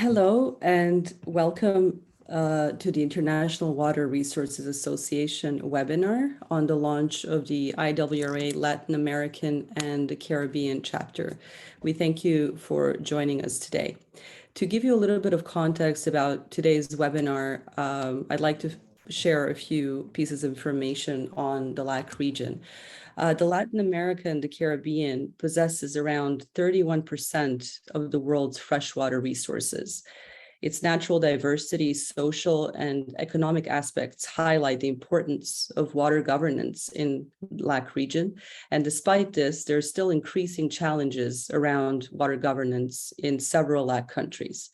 Hello and welcome to the International Water Resources Association webinar on the launch of the IWRA Latin American and the Caribbean chapter. We thank you for joining us today. To give you a little bit of context about today's webinar, I'd like to share a few pieces of information on the LAC region. The Latin America and the Caribbean possesses around 31% of the world's freshwater resources. Its natural diversity, social and economic aspects highlight the importance of water governance in LAC region. And despite this, there are still increasing challenges around water governance in several LAC countries.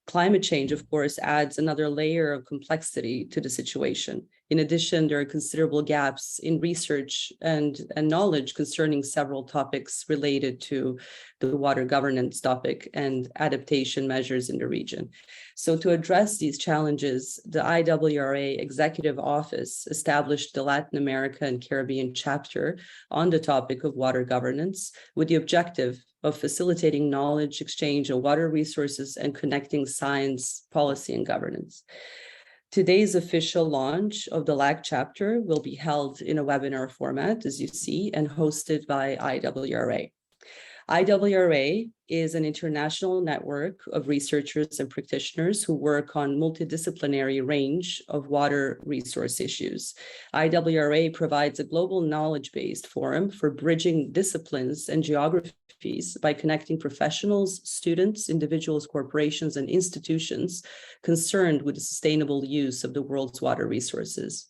Climate change, of course, adds another layer of complexity to the situation. In addition, there are considerable gaps in research and knowledge concerning several topics related to the water governance topic and adaptation measures in the region. So to address these challenges, the IWRA Executive Office established the Latin America and Caribbean chapter on the topic of water governance with the objective of facilitating knowledge exchange of water resources and connecting science, policy, and governance. Today's official launch of the LAC chapter will be held in a webinar format, as you see, and hosted by IWRA. IWRA is an international network of researchers and practitioners who work on multidisciplinary range of water resource issues. IWRA provides a global knowledge-based forum for bridging disciplines and geographies by connecting professionals, students, individuals, corporations, and institutions concerned with the sustainable use of the world's water resources.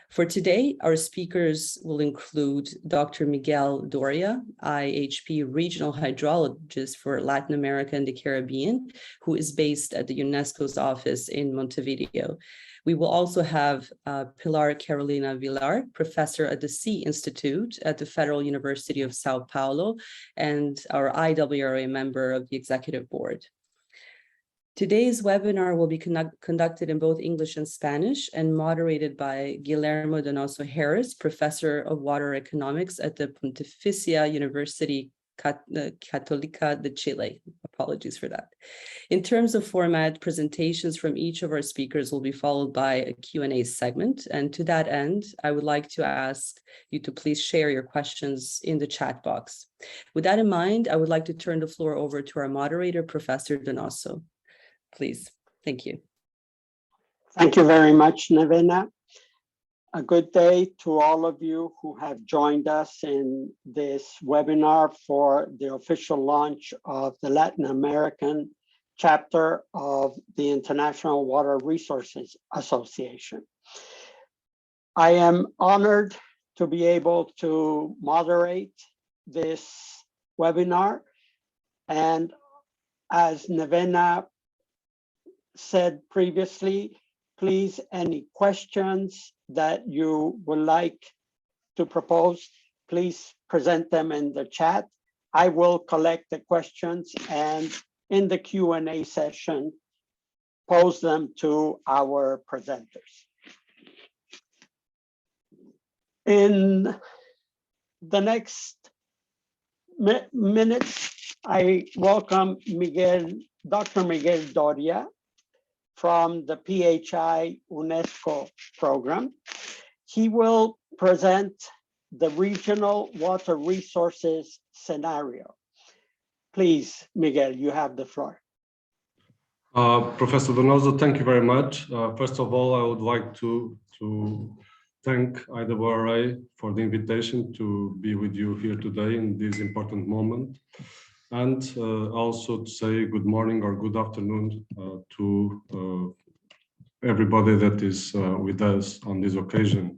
For today, our speakers will include Dr. Miguel Doria, IHP Regional Hydrologist for Latin America and the Caribbean, who is based at the UNESCO's office in Montevideo. We will also have Pilar Villar, professor at the Sea Institute at the Federal University of Sao Paulo, and our IWRA member of the Executive Board. Today's webinar will be conducted in both English and Spanish and moderated by Guillermo Donoso Harris, Professor of Water Economics at the Pontificia University Católica de Chile. Apologies for that. In terms of format, presentations from each of our speakers will be followed by a Q&A segment. And to that end, I would like to ask you to please share your questions in the chat box. With that in mind, I would like to turn the floor over to our moderator, Professor Donoso. Please. Thank you. Thank you very much, Nevena. A good day to all of you who have joined us in this webinar for the official launch of the Latin American chapter of the International Water Resources Association. I am honored to be able to moderate this webinar, and as Nevena said previously, please, any questions that you would like to propose, please present them in the chat. I will collect the questions and in the Q&A session, pose them to our presenters. In the next minutes, I welcome Dr. Miguel Doria from the PHI-UNESCO program. He will present the regional water resources scenario. Please, Miguel, you have the floor. Professor Donoso, thank you very much. First of all, I would like to thank IWRA for the invitation to be with you here today in this important moment. And also to say good morning or good afternoon to everybody that is with us on this occasion.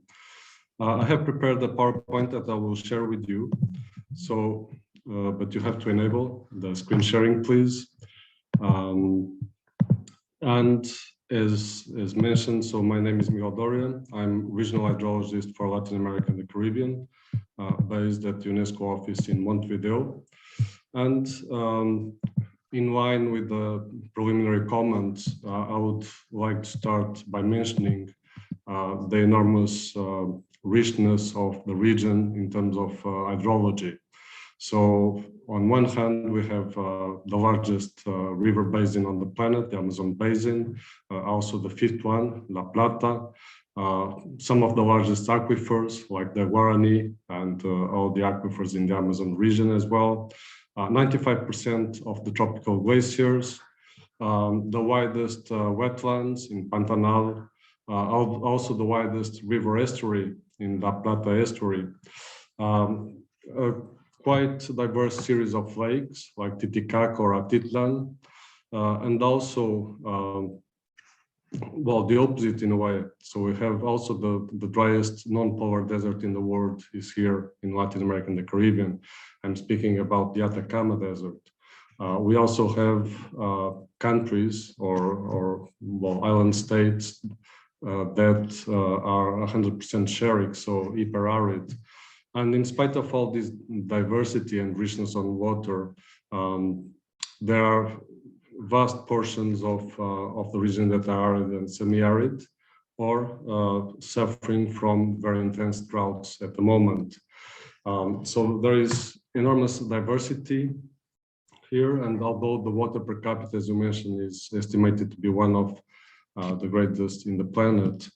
I have prepared a PowerPoint that I will share with you. So, but you have to enable the screen sharing, please. And as mentioned, so my name is Miguel Doria. I'm regional hydrologist for Latin America and the Caribbean, based at the UNESCO office in Montevideo. And in line with the preliminary comments, I would like to start by mentioning the enormous richness of the region in terms of hydrology. So on one hand, we have the largest river basin on the planet, the Amazon basin, also the fifth one, La Plata, some of the largest aquifers like the Guarani and all the aquifers in the Amazon region as well, 95% of the tropical glaciers, the widest wetlands in Pantanal, also the widest river estuary in La Plata estuary, quite diverse series of lakes like Titicaca or Atitlan, and also, well, the opposite in a way. So we have also the driest non-polar desert in the world is here in Latin America and the Caribbean. I'm speaking about the Atacama Desert. We also have countries or well, island states that are 100% xeric, so hyperarid. And in spite of all this diversity and richness on water, there are vast portions of the region that are arid and semi-arid or suffering from very intense droughts at the moment. So there is enormous diversity here, and although the water per capita, as you mentioned, is estimated to be one of the greatest in the planet,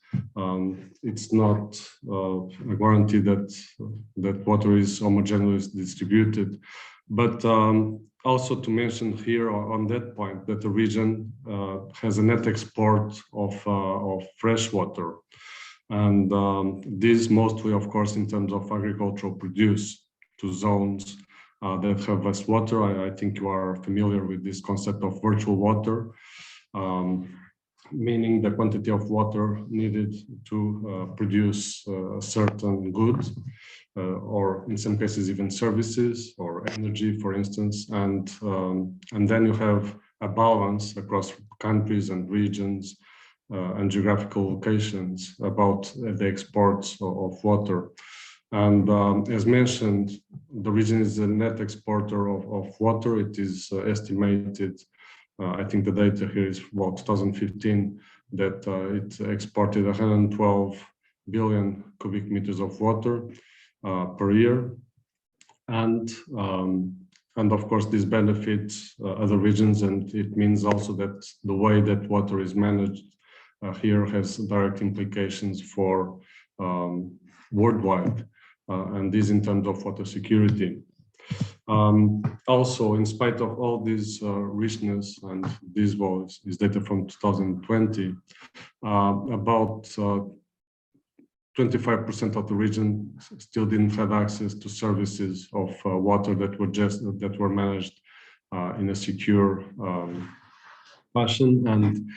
it's not a guarantee that water is homogeneously distributed. But also to mention here on that point that the region has a net export of fresh water, and this mostly, of course, in terms of agricultural produce to zones that have less water. I think you are familiar with this concept of virtual water, meaning the quantity of water needed to produce a certain good, or in some cases even services or energy, for instance, and then you have a balance across countries and regions and geographical locations about the exports of water. And as mentioned, the region is a net exporter of water. It is estimated, I think the data here is about 2015, that it exported 112 billion cubic meters of water per year. And of course, this benefits other regions, and it means also that the way that water is managed here has direct implications for worldwide, and this in terms of water security. Also, in spite of all this richness, and this was data from 2020, about 25% of the region still didn't have access to services of water that were managed in a secure fashion, and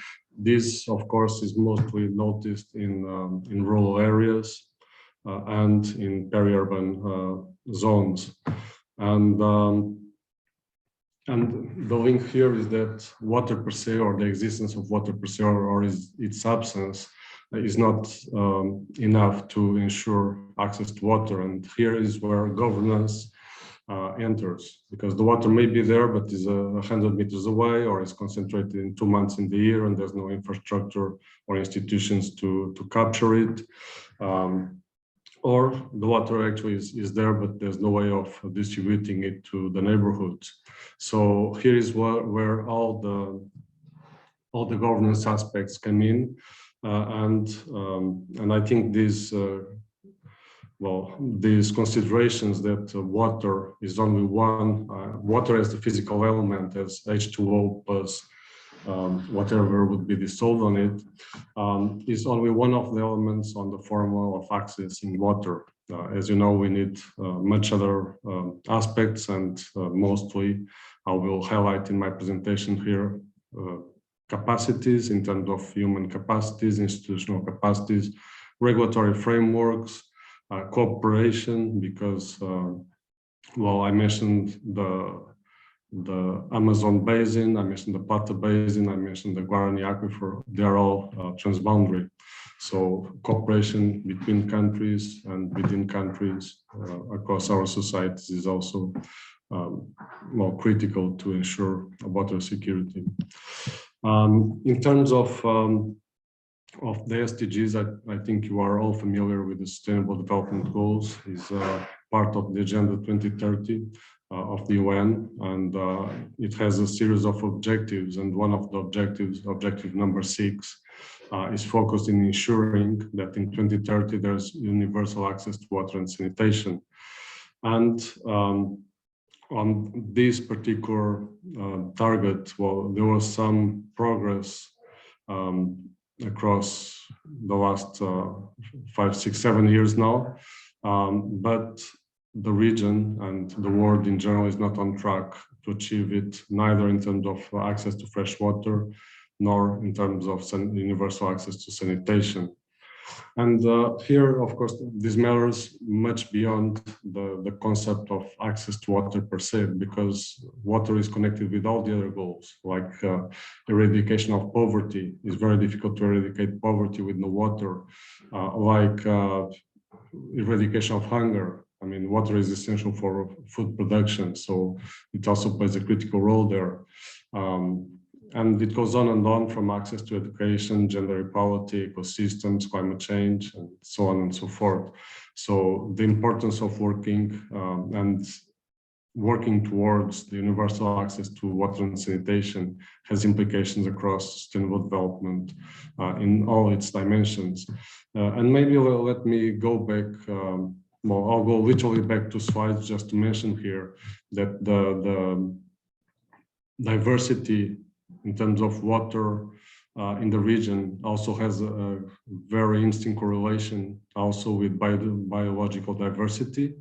this, of course, is mostly noticed in rural areas and in peri-urban zones. And the link here is that water per se, or the existence of water per se, or its absence, is not enough to ensure access to water. And here is where governance enters, because the water may be there, but is 100 meters away, or is concentrated in 2 months in the year, and there's no infrastructure or institutions to capture it. Or the water actually is there, but there's no way of distributing it to the neighborhoods. So here is where all the governance aspects come in, and I think these considerations that water is only one, water as the physical element, as H2O plus whatever would be dissolved on it, is only one of the elements on the formula of accessing water. As you know, we need much other aspects, and mostly I will highlight in my presentation here capacities in terms of human capacities, institutional capacities, regulatory frameworks, cooperation, because I mentioned the Amazon basin, I mentioned the Plata basin, I mentioned the Guarani aquifer. They are all transboundary. So cooperation between countries and within countries across our societies is also more critical to ensure water security. In terms of the SDGs, I think you are all familiar with the Sustainable Development Goals. Is part of the Agenda 2030 of the UN, and it has a series of objectives. And one of the objectives, objective number 6, is focused in ensuring that in 2030 there's universal access to water and sanitation. And on this particular target, there was some progress across the last 5, 6, 7 years now, but the region and the world in general is not on track to achieve it, neither in terms of access to fresh water, nor in terms of universal access to sanitation. And here, of course, this matters much beyond the concept of access to water per se, because water is connected with all the other goals, like eradication of poverty. It's very difficult to eradicate poverty with no water, like eradication of hunger. I mean, water is essential for food production, so it also plays a critical role there. And it goes on and on, from access to education, gender equality, ecosystems, climate change, and so on and so forth. So the importance of working towards the universal access to water and sanitation has implications across sustainable development in all its dimensions. And maybe let me go back, I'll go literally back 2 slides just to mention here that the diversity in terms of water in the region also has a very interesting correlation also with biological diversity,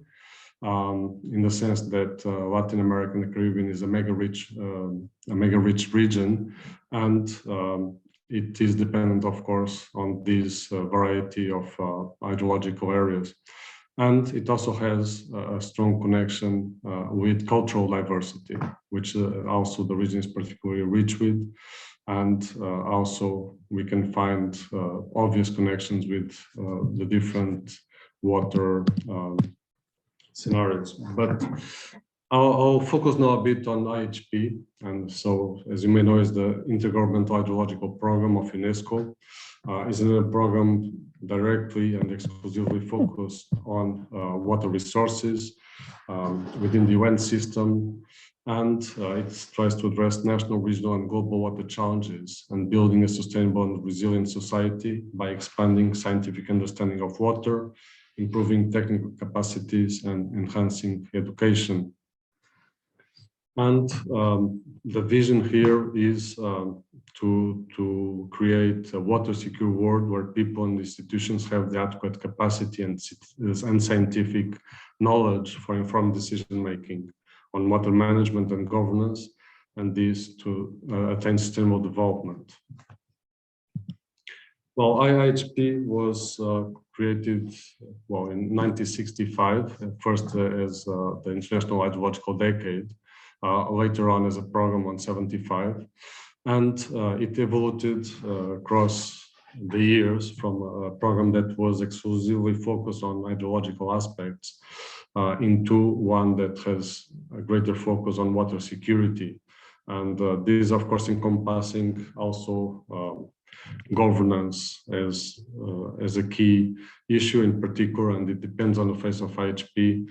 in the sense that Latin America and the Caribbean is a mega rich region, and it is dependent, of course, on this variety of hydrological areas. And it also has a strong connection with cultural diversity, which also the region is particularly rich with. And also we can find obvious connections with the different water scenarios. But I'll focus now a bit on IHP. And so, as you may know, is the Intergovernmental Hydrological Program of UNESCO. Is a program directly and exclusively focused on water resources within the UN system, and it tries to address national, regional, and global water challenges and building a sustainable and resilient society by expanding scientific understanding of water, improving technical capacities, and enhancing education. And the vision here is to create a water secure world where people and institutions have the adequate capacity and scientific knowledge for informed decision making on water management and governance, and this to attain sustainable development. Well, IHP was created in 1965, first as the International Hydrological Decade, later on as a program on 75, and it evolved across the years from a program that was exclusively focused on hydrological aspects into one that has a greater focus on water security. And this, of course, encompassing also governance as a key issue in particular, and it depends on the phase of IHP,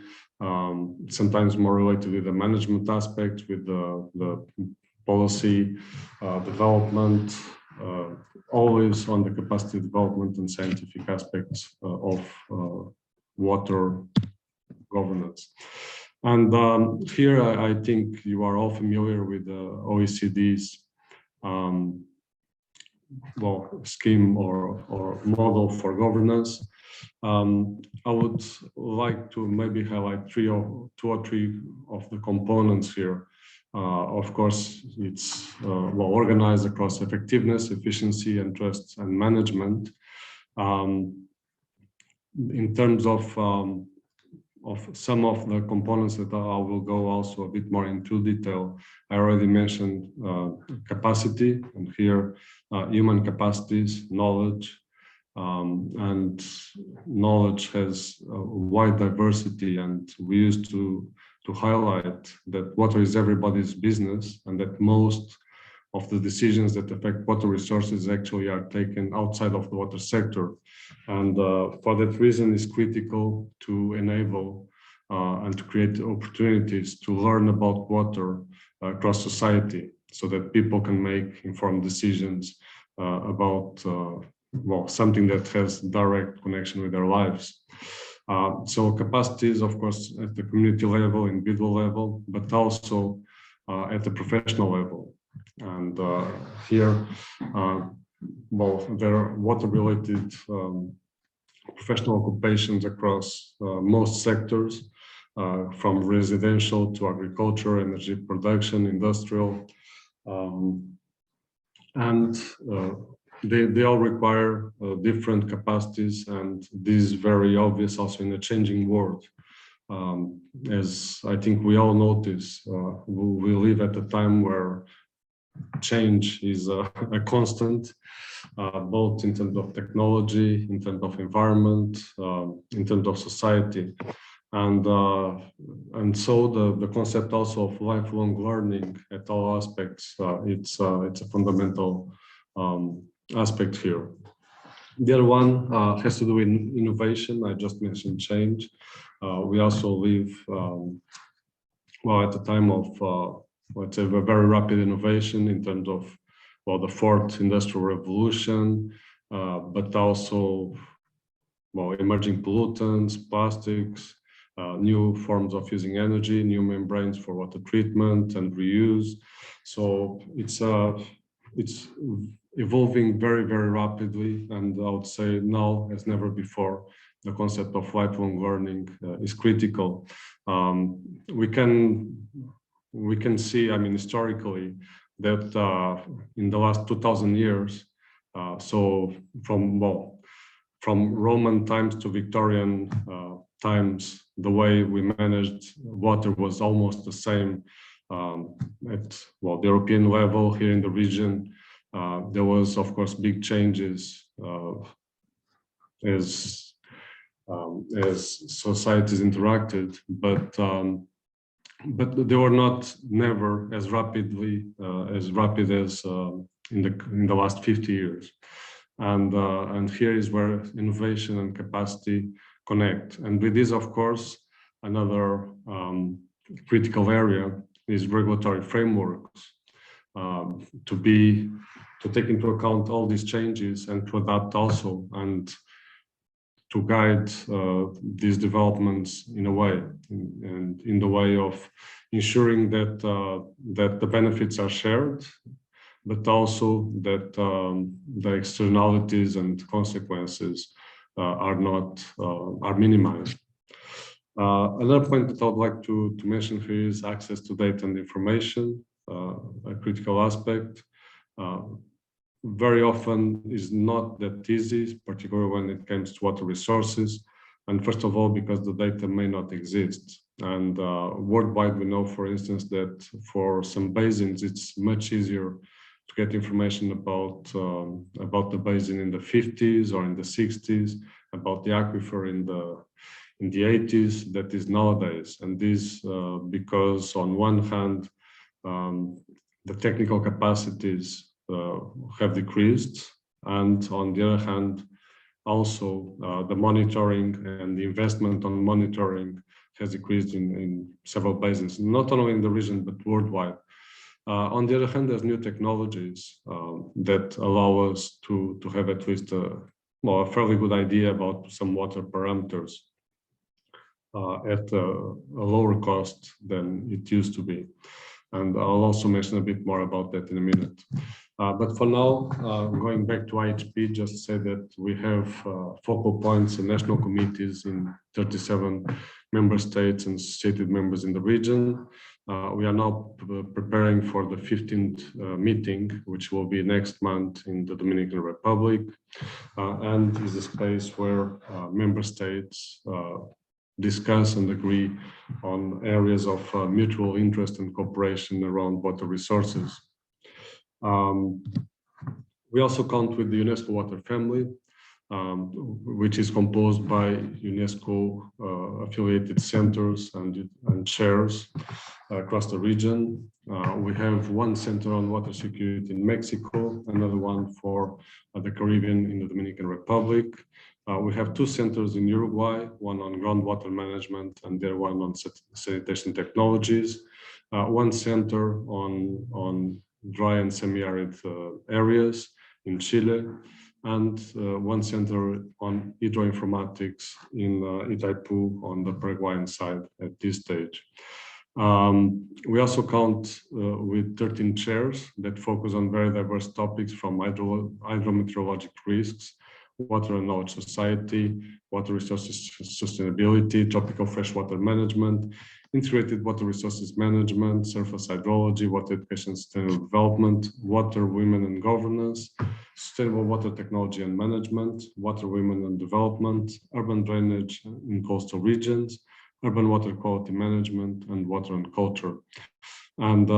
sometimes more related with the management aspects, with the policy development, always on the capacity development and scientific aspects of water governance. And here I think you are all familiar with the OECD's scheme or model for governance. I would like to maybe highlight two or three of the components here. Of course, it's well organized across effectiveness, efficiency, and trust and management. In terms of some of the components that I will go also a bit more into detail, I already mentioned capacity, and here human capacities, knowledge, and knowledge has a wide diversity, and we used to highlight that water is everybody's business, and that most of the decisions that affect water resources actually are taken outside of the water sector. And for that reason, it's critical to enable and to create opportunities to learn about water across society, so that people can make informed decisions about something that has direct connection with their lives. So capacities, of course, at the community level, individual level, but also at the professional level. And here, there are water-related professional occupations across most sectors, from residential to agriculture, energy production, industrial, and they all require different capacities, and this is very obvious also in a changing world. As I think we all notice, we live at a time where change is a constant, both in terms of technology, in terms of environment, in terms of society. And so the concept also of lifelong learning at all aspects, it's a fundamental aspect here. The other one has to do with innovation. I just mentioned change. We also live at the time of let's say a very rapid innovation in terms of the fourth industrial revolution, but also emerging pollutants, plastics, new forms of using energy, new membranes for water treatment and reuse. So it's evolving very, very rapidly, and I would say now as never before, the concept of lifelong learning is critical. We can see, I mean, historically, that in the last 2,000 years, so from Roman times to Victorian times, the way we managed water was almost the same at the European level. Here in the region, there was, of course, big changes as societies interacted, but they were not never as rapid as in the last 50 years. And here is where innovation and capacity connect. And with this, of course, another critical area is regulatory frameworks to take into account all these changes and to adapt also, and to guide these developments in a way, and in the way of ensuring that the benefits are shared, but also that the externalities and consequences are minimized. Another point that I would like to mention here is access to data and information, a critical aspect. Very often is not that easy, particularly when it comes to water resources. And first of all, because the data may not exist. And worldwide, we know, for instance, that for some basins, it's much easier get information about the basin in the 50s or in the 60s, about the aquifer in the 80s that is nowadays. And this because on one hand, the technical capacities have decreased, and on the other hand, also the monitoring and the investment on monitoring has decreased in several basins, not only in the region, but worldwide. On the other hand, there's new technologies that allow us to have at least a fairly good idea about some water parameters at a lower cost than it used to be. And I'll also mention a bit more about that in a minute. But for now, going back to IHP, just say that we have focal points and national committees in 37 member states and associated members in the region. We are now preparing for the 15th meeting, which will be next month in the Dominican Republic, and is a space where member states discuss and agree on areas of mutual interest and cooperation around water resources. We also count with the UNESCO water family, which is composed by UNESCO affiliated centers and chairs across the region. We have one center on water security in Mexico, another one for the Caribbean in the Dominican Republic. We have two centers in Uruguay, one on groundwater management and the other one on sanitation technologies. One center on dry and semi-arid areas in Chile, and one center on hydroinformatics in Itaipu on the Paraguayan side at this stage. We also count with 13 chairs that focus on very diverse topics from hydrometeorologic risks, water and knowledge society, water resources sustainability, tropical freshwater management, integrated water resources management, surface hydrology, water education, sustainable development, water, women and governance, sustainable water technology and management, water, women and development, urban drainage in coastal regions, urban water quality management, and water and culture. And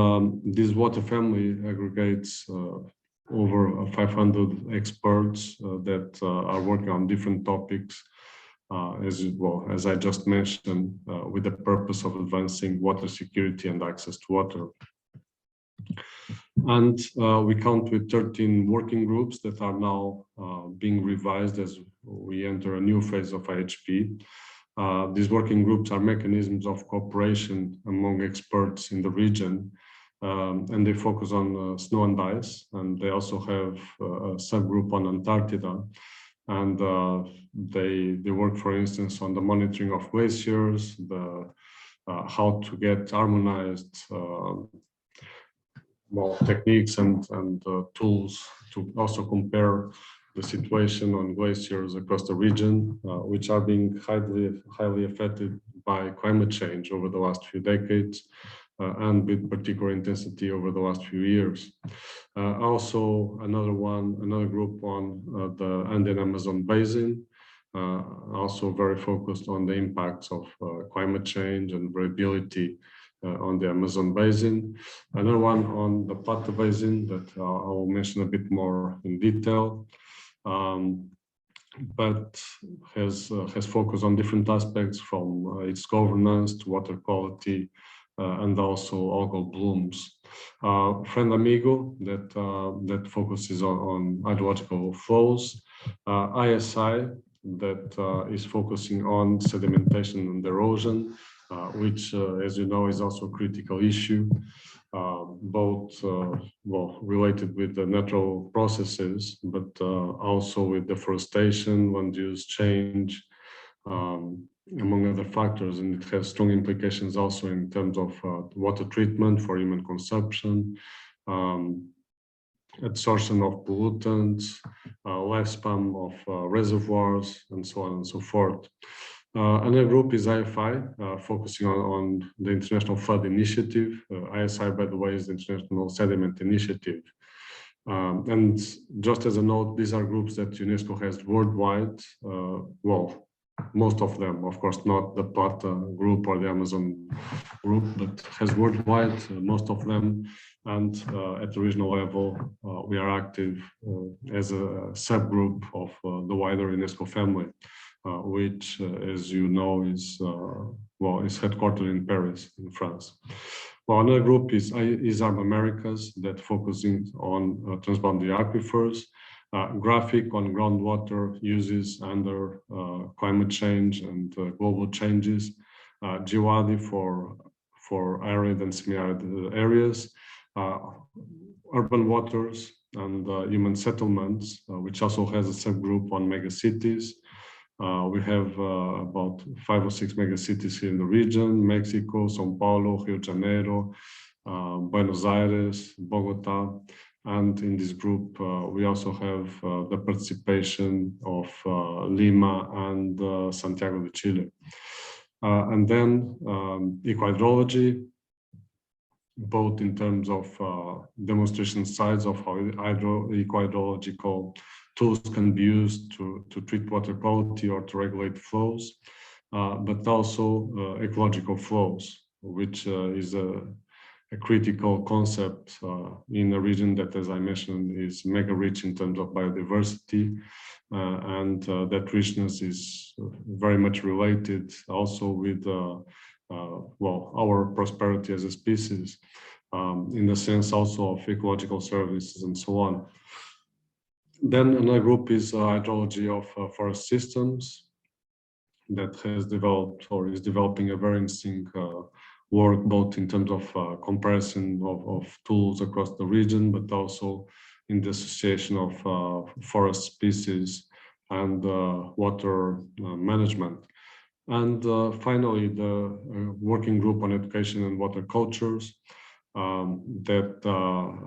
this water family aggregates over 500 experts that are working on different topics, as well, as I just mentioned, with the purpose of advancing water security and access to water. And we count with 13 working groups that are now being revised as we enter a new phase of IHP. These working groups are mechanisms of cooperation among experts in the region, and they focus on snow and ice, and they also have a subgroup on Antarctica. And they work, for instance, on the monitoring of glaciers, how to get harmonized techniques and tools to also compare the situation on glaciers across the region, which are being highly affected by climate change over the last few decades, and with particular intensity over the last few years. Also, another group on the Andean Amazon Basin, also very focused on the impacts of climate change and variability on the Amazon Basin. Another one on the Plata Basin that I will mention a bit more in detail, but has focused on different aspects from its governance to water quality, and also algal blooms. Friend Amigo that focuses on hydrological flows. ISI that is focusing on sedimentation and erosion, which, as you know, is also a critical issue, both related with the natural processes, but also with deforestation, land use change, among other factors, and it has strong implications also in terms of water treatment for human consumption, absorption of pollutants, lifespan of reservoirs, and so on and so forth. Another group is IFI, focusing on the International Flood Initiative. ISI, by the way, is the International Sediment Initiative. And just as a note, these are groups that UNESCO has worldwide, most of them, of course, not the Plata group or the Amazon group, but has worldwide most of them. And at the regional level, we are active as a subgroup of the wider UNESCO family, which, as you know, is headquartered in Paris, in France. Well, another group is ISAM Americas, that focusing on transboundary aquifers, graphic on groundwater uses under climate change and global changes, GWADI for arid and semi-arid areas, urban waters and human settlements, which also has a subgroup on megacities. We have about 5 or 6 megacities here in the region: Mexico, São Paulo, Rio de Janeiro, Buenos Aires, Bogota. And in this group, we also have the participation of Lima and Santiago de Chile. And then eco-hydrology, both in terms of demonstration sites of how eco-hydrological tools can be used to treat water quality or to regulate flows, but also ecological flows, which is a critical concept in a region that, as I mentioned, is mega rich in terms of biodiversity, and that richness is very much related also with our prosperity as a species, in the sense also of ecological services and so on. Then another group is hydrology of forest systems, that has developed or is developing a very interesting work, both in terms of comparison of tools across the region, but also in the association of forest species and water management. And finally, the working group on education and water cultures, that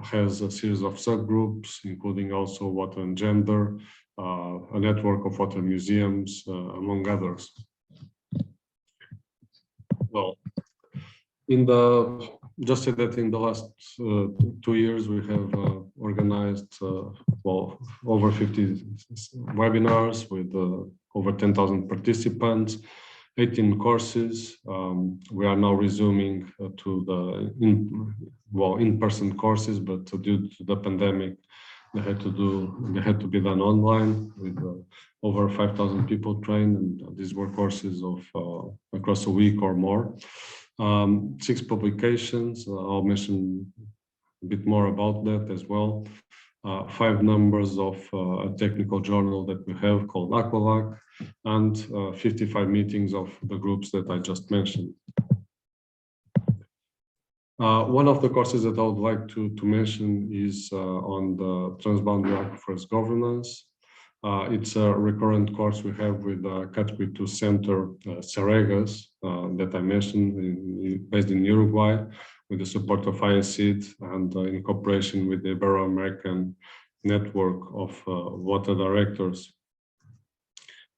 has a series of subgroups, including also water and gender, a network of water museums, among others. Well, just say that in the last 2 years, we have organized over 50 webinars with over 10,000 participants, 18 courses. We are now resuming to the in-person courses, but due to the pandemic, they had to be done online with over 5,000 people trained, and these were courses of across a week or more. 6 publications. I'll mention a bit more about that as well. 5 numbers of a technical journal that we have called LAC, and 55 meetings of the groups that I just mentioned. One of the courses that I would like to mention is on the transboundary aquifers governance. It's a recurrent course we have with the Category 2 Center, Ceregas, that I mentioned, based in Uruguay, with the support of IACID and in cooperation with the Ibero-American network of water directors.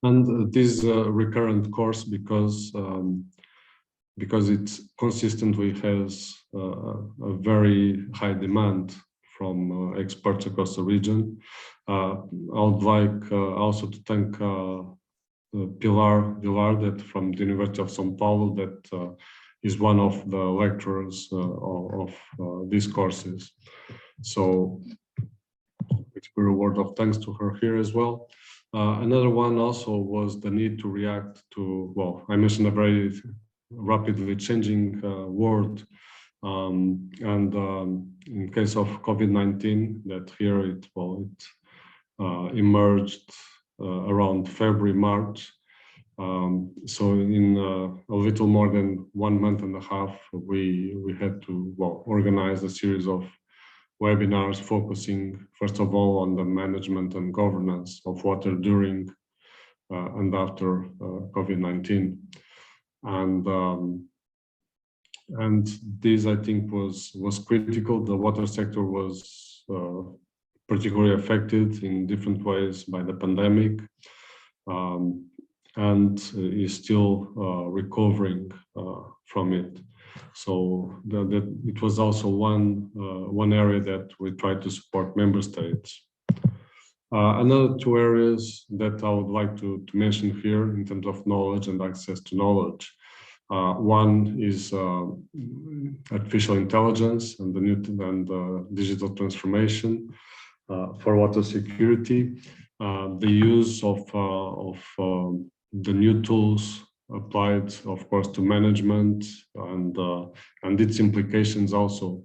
And this is a recurrent course because it consistently has a very high demand from experts across the region. I would like also to thank Pilar Villar, that from the University of São Paulo, that is one of the lecturers of these courses. So it's a word of thanks to her here as well. Another one also was the need to react to, I mentioned a very rapidly changing world. In case of COVID-19, that here it emerged around February, March. So in a little more than 1 month and a half, we had to organize a series of webinars focusing, first of all, on the management and governance of water during and after COVID-19. And this, I think, was critical. The water sector was particularly affected in different ways by the pandemic, and is still recovering from it. So it was also one area that we tried to support member states. Another two areas that I would like to mention here in terms of knowledge and access to knowledge. One is artificial intelligence and the digital transformation for water security. The use of the new tools applied, of course, to management and its implications also.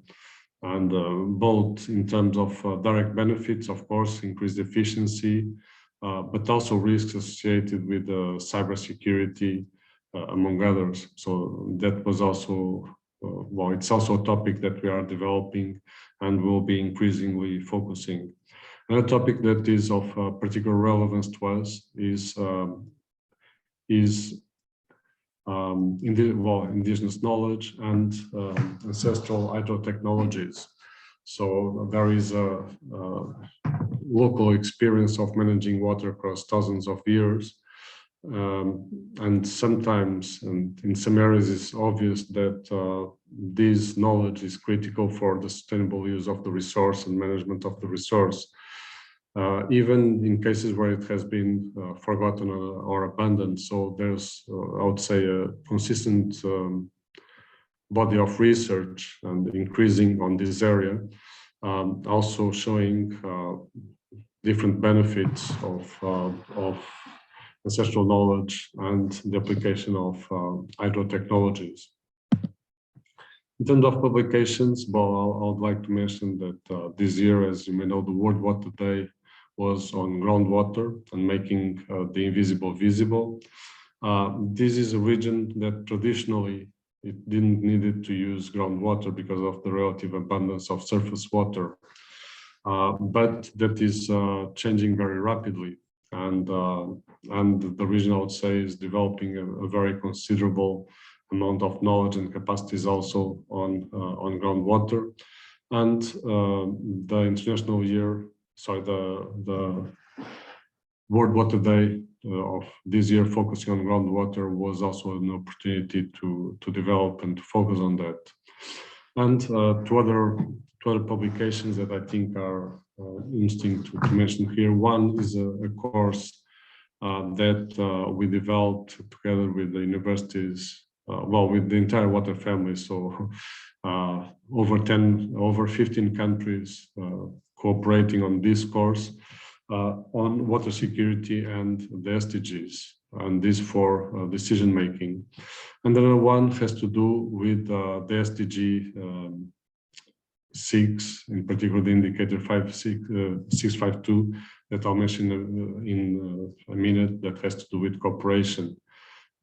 And both in terms of direct benefits, of course, increased efficiency, but also risks associated with cybersecurity, among others. So that was also, well, it's also a topic that we are developing and will be increasingly focusing. Another topic that is of particular relevance to us is indigenous knowledge and ancestral hydrotechnologies. So there is a local experience of managing water across thousands of years. And sometimes, and in some areas, it's obvious that this knowledge is critical for the sustainable use of the resource and management of the resource. Even in cases where it has been forgotten or abandoned. So there's, I would say, a consistent body of research and increasing on this area, also showing different benefits of ancestral knowledge and the application of hydrotechnologies. In terms of publications, well, I would like to mention that this year, as you may know, the World Water Day was on groundwater and making the invisible visible. This is a region that traditionally it didn't need to use groundwater because of the relative abundance of surface water, but that is changing very rapidly, and the region, I would say, is developing a very considerable amount of knowledge and capacities also on groundwater. And the international year, sorry, the World Water Day of this year focusing on groundwater was also an opportunity to develop and to focus on that. And two other publications that I think are interesting to mention here. One is a course that we developed together with the universities, well, with the entire water family. So over 15 countries cooperating on this course on water security and the SDGs, and this for decision making. And the other one has to do with the SDG 6, in particular the indicator 652 that I'll mention in a minute, that has to do with cooperation.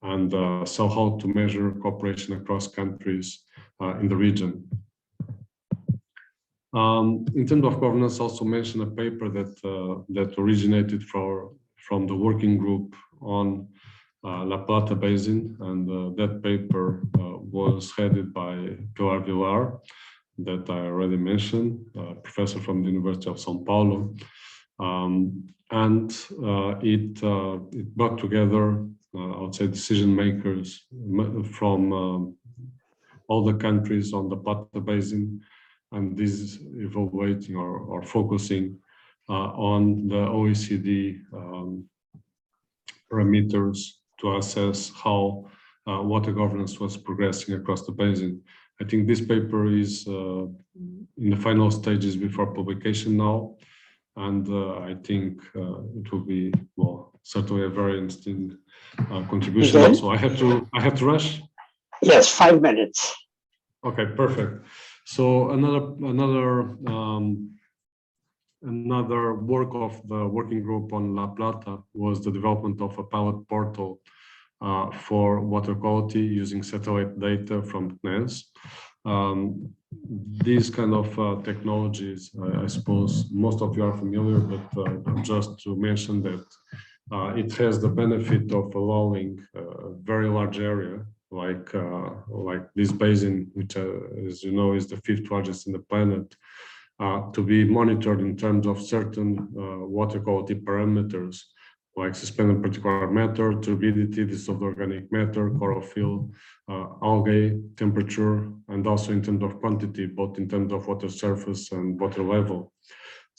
And so how to measure cooperation across countries in the region. In terms of governance, also mention a paper that originated from the working group on La Plata Basin, and that paper was headed by Pilar Villar, that I already mentioned, professor from the University of São Paulo, and it brought together, I would say, decision makers from all the countries on the Plata Basin, and this is evaluating or focusing on the OECD parameters to assess how water governance was progressing across the basin. I think this paper is in the final stages before publication now, and I think it will be, well, certainly a very interesting contribution. Miguel? So I have to rush. Yes, 5 minutes. Okay, perfect. So another work of the working group on La Plata was the development of a pilot portal for water quality using satellite data from PNES. These kind of technologies, I suppose most of you are familiar, but just to mention that it has the benefit of allowing a very large area like this basin, which as you know is the 5th largest in the planet, to be monitored in terms of certain water quality parameters like suspended particulate matter, turbidity, dissolved organic matter, chlorophyll, algae, temperature, and also in terms of quantity, both in terms of water surface and water level.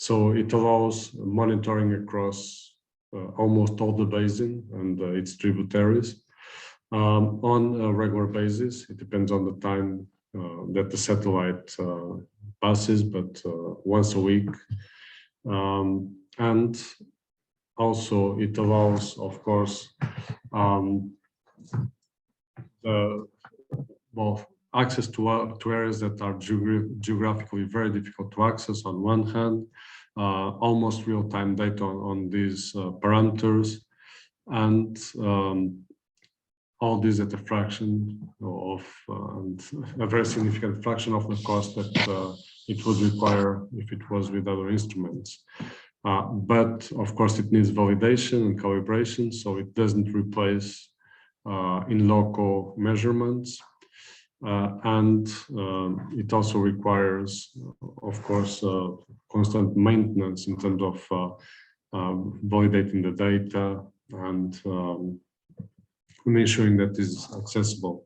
So it allows monitoring across almost all the basin and its tributaries on a regular basis. It depends on the time that the satellite passes, but once a week. And also it allows, of course, access to areas that are geographically very difficult to access on one hand, almost real-time data on these parameters, and all this at a fraction of, a very significant fraction of the cost that it would require if it was with other instruments. But of course it needs validation and calibration, so it doesn't replace in local measurements. And it also requires, of course, constant maintenance in terms of validating the data and ensuring that is accessible.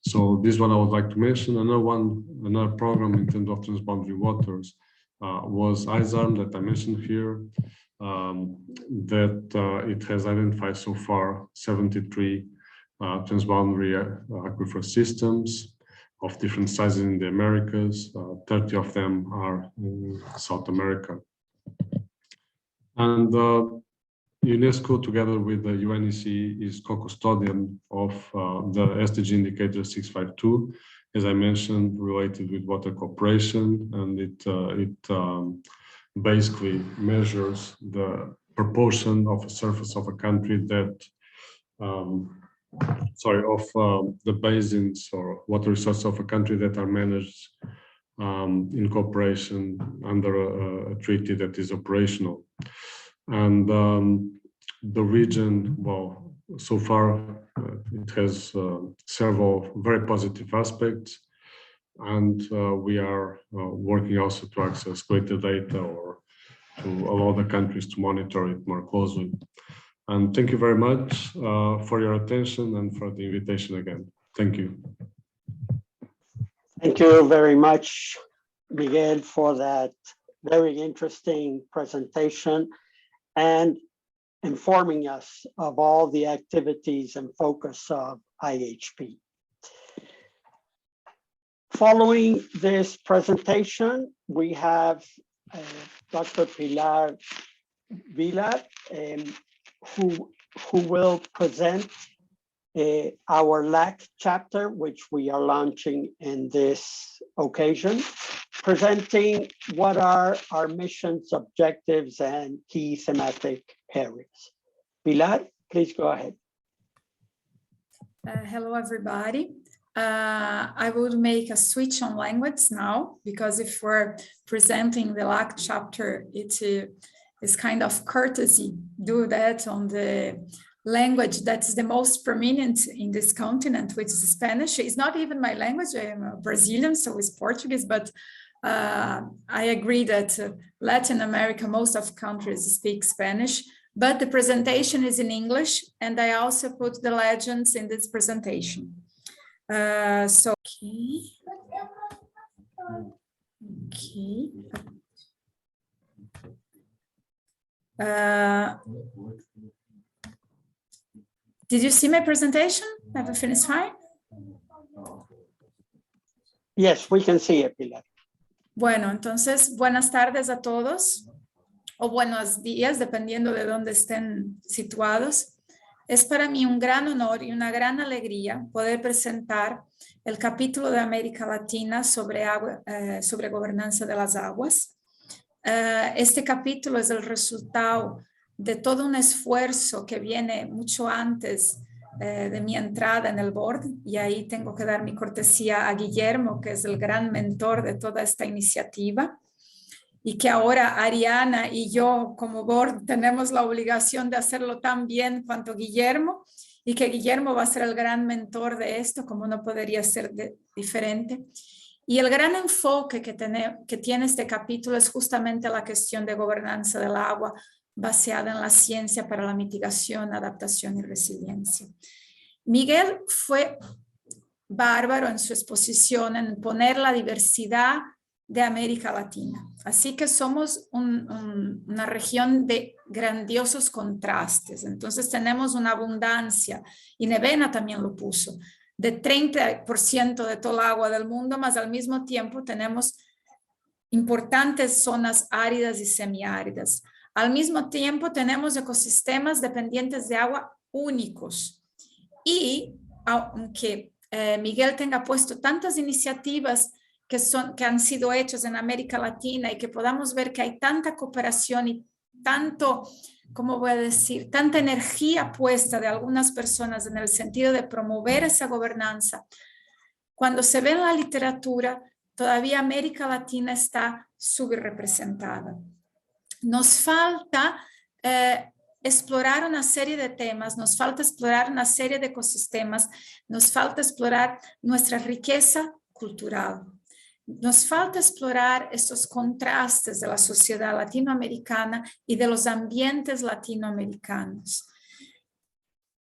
So this one I would like to mention. Another program in terms of transboundary waters was ISARM that I mentioned here, that it has identified so far 73 transboundary aquifer systems of different sizes in the Americas. 30 of them are in South America. And UNESCO, together with the UNEC, is co-custodian of the SDG indicator 652, as I mentioned, related with water cooperation, and it basically measures the proportion of the surface of a country that the basins or water resources of a country that are managed in cooperation under a treaty that is operational. And the region, well, so far it has several very positive aspects, and we are working also to access greater data or to allow the countries to monitor it more closely. And thank you very much for your attention and for the invitation again. Thank you. Thank you very much, Miguel, for that very interesting presentation and informing us of all the activities and focus of IHP. Following this presentation, we have Dr. Pilar Villar, who will present our LAC chapter, which we are launching in this occasion, presenting what are our missions, objectives, and key thematic areas. Pilar, please go ahead. Hello, everybody. I would make a switch on language now, because if we're presenting the LAC chapter, it is kind of courtesy do that on the language that's the most prominent in this continent, which is Spanish. It's not even my language. I am a Brazilian, so it's Portuguese, but I agree that Latin America, most of countries speak Spanish, but the presentation is in English, and I also put the legends in this presentation. Did you see my presentation? Everything is fine? Yes, we can see it, Pilar. Bueno, entonces, buenas tardes a todos, o buenos días, dependiendo de dónde estén situados. Es para mí un gran honor y una gran alegría poder presentar el capítulo de América Latina sobre gobernanza de las aguas. Este capítulo es el resultado de todo un esfuerzo que viene mucho antes de mi entrada en el board, y ahí tengo que dar mi cortesía a Guillermo, que es el gran mentor de toda esta iniciativa, y que ahora Ariana y yo como board tenemos la obligación de hacerlo tan bien cuanto Guillermo, y que Guillermo va a ser el gran mentor de esto, como no podría ser diferente. Y el gran enfoque que tiene este capítulo es justamente la cuestión de gobernanza del agua, basada en la ciencia para la mitigación, adaptación y resiliencia. Miguel fue bárbaro en su exposición, en poner la diversidad de América Latina. Así que somos una región de grandiosos contrastes. Entonces tenemos una abundancia, y Nevena también lo puso, de 30% de todo el agua del mundo, más al mismo tiempo tenemos importantes zonas áridas y semiáridas. Al mismo tiempo tenemos ecosistemas dependientes de agua únicos. Y aunque Miguel tenga puesto tantas iniciativas que han sido hechas en América Latina y que podamos ver que hay tanta cooperación y tanto, ¿cómo voy a decir?, tanta energía puesta de algunas personas en el sentido de promover esa gobernanza. Cuando se ve en la literatura, todavía América Latina está subrepresentada. Nos falta explorar una serie de temas, nos falta explorar una serie de ecosistemas, nos falta explorar nuestra riqueza cultural. Nos falta explorar estos contrastes de la sociedad latinoamericana y de los ambientes latinoamericanos.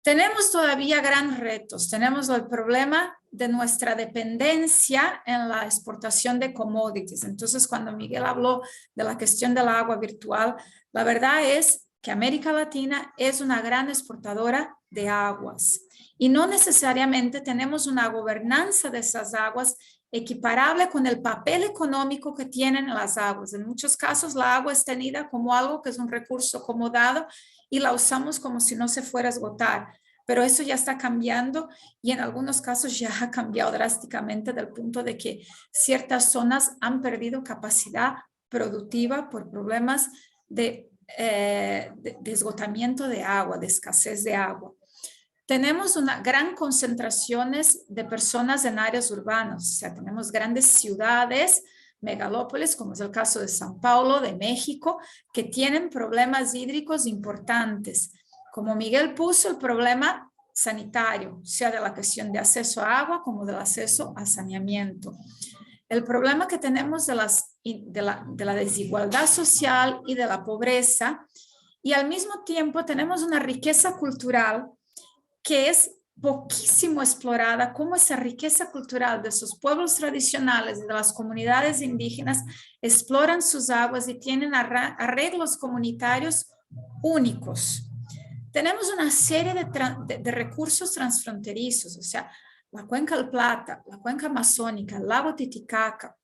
Tenemos todavía grandes retos. Tenemos el problema de nuestra dependencia en la exportación de commodities. Entonces, cuando Miguel habló de la cuestión del agua virtual, la verdad es que América Latina es una gran exportadora de aguas y no necesariamente tenemos una gobernanza de esas aguas equiparable con el papel económico que tienen las aguas. En muchos casos la agua es tenida como algo que es un recurso acomodado y la usamos como si no se fuera a esgotar. Pero eso ya está cambiando y en algunos casos ya ha cambiado drásticamente del punto de que ciertas zonas han perdido capacidad productiva por problemas de esgotamiento de agua, de escasez de agua. Tenemos una gran concentraciones de personas en áreas urbanas, o sea, tenemos grandes ciudades, megalópolis, como es el caso de São Paulo, de México, que tienen problemas hídricos importantes. Como Miguel puso, el problema sanitario, sea de la cuestión de acceso a agua como del acceso a saneamiento. El problema que tenemos de la desigualdad social y de la pobreza, y al mismo tiempo tenemos una riqueza cultural que es poquísimo explorada, cómo esa riqueza cultural de sus pueblos tradicionales y de las comunidades indígenas exploran sus aguas y tienen arreglos comunitarios únicos. Tenemos una serie de recursos transfronterizos, o sea, la cuenca del Plata, la cuenca amazónica, el lago Titicaca,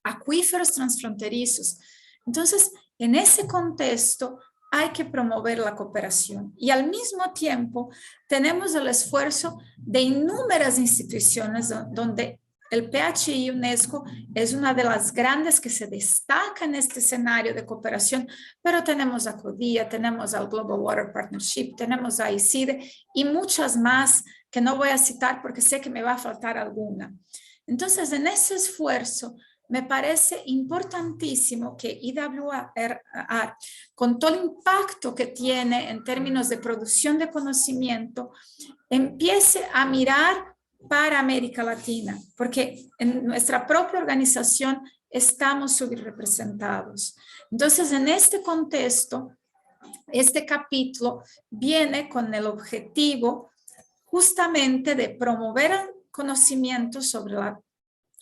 acuíferos transfronterizos. Entonces, en ese contexto, hay que promover la cooperación y al mismo tiempo tenemos el esfuerzo de innumerables instituciones donde el PHI-UNESCO es una de las grandes que se destaca en este escenario de cooperación, pero tenemos a CODIA, tenemos al Global Water Partnership, tenemos a ICIDE y muchas más que no voy a citar porque sé que me va a faltar alguna. Entonces, en ese esfuerzo, me parece importantísimo que IWRA, con todo el impacto que tiene en términos de producción de conocimiento, empiece a mirar para América Latina, porque en nuestra propia organización estamos subrepresentados. Entonces, en este contexto, este capítulo viene con el objetivo justamente de promover el conocimiento sobre la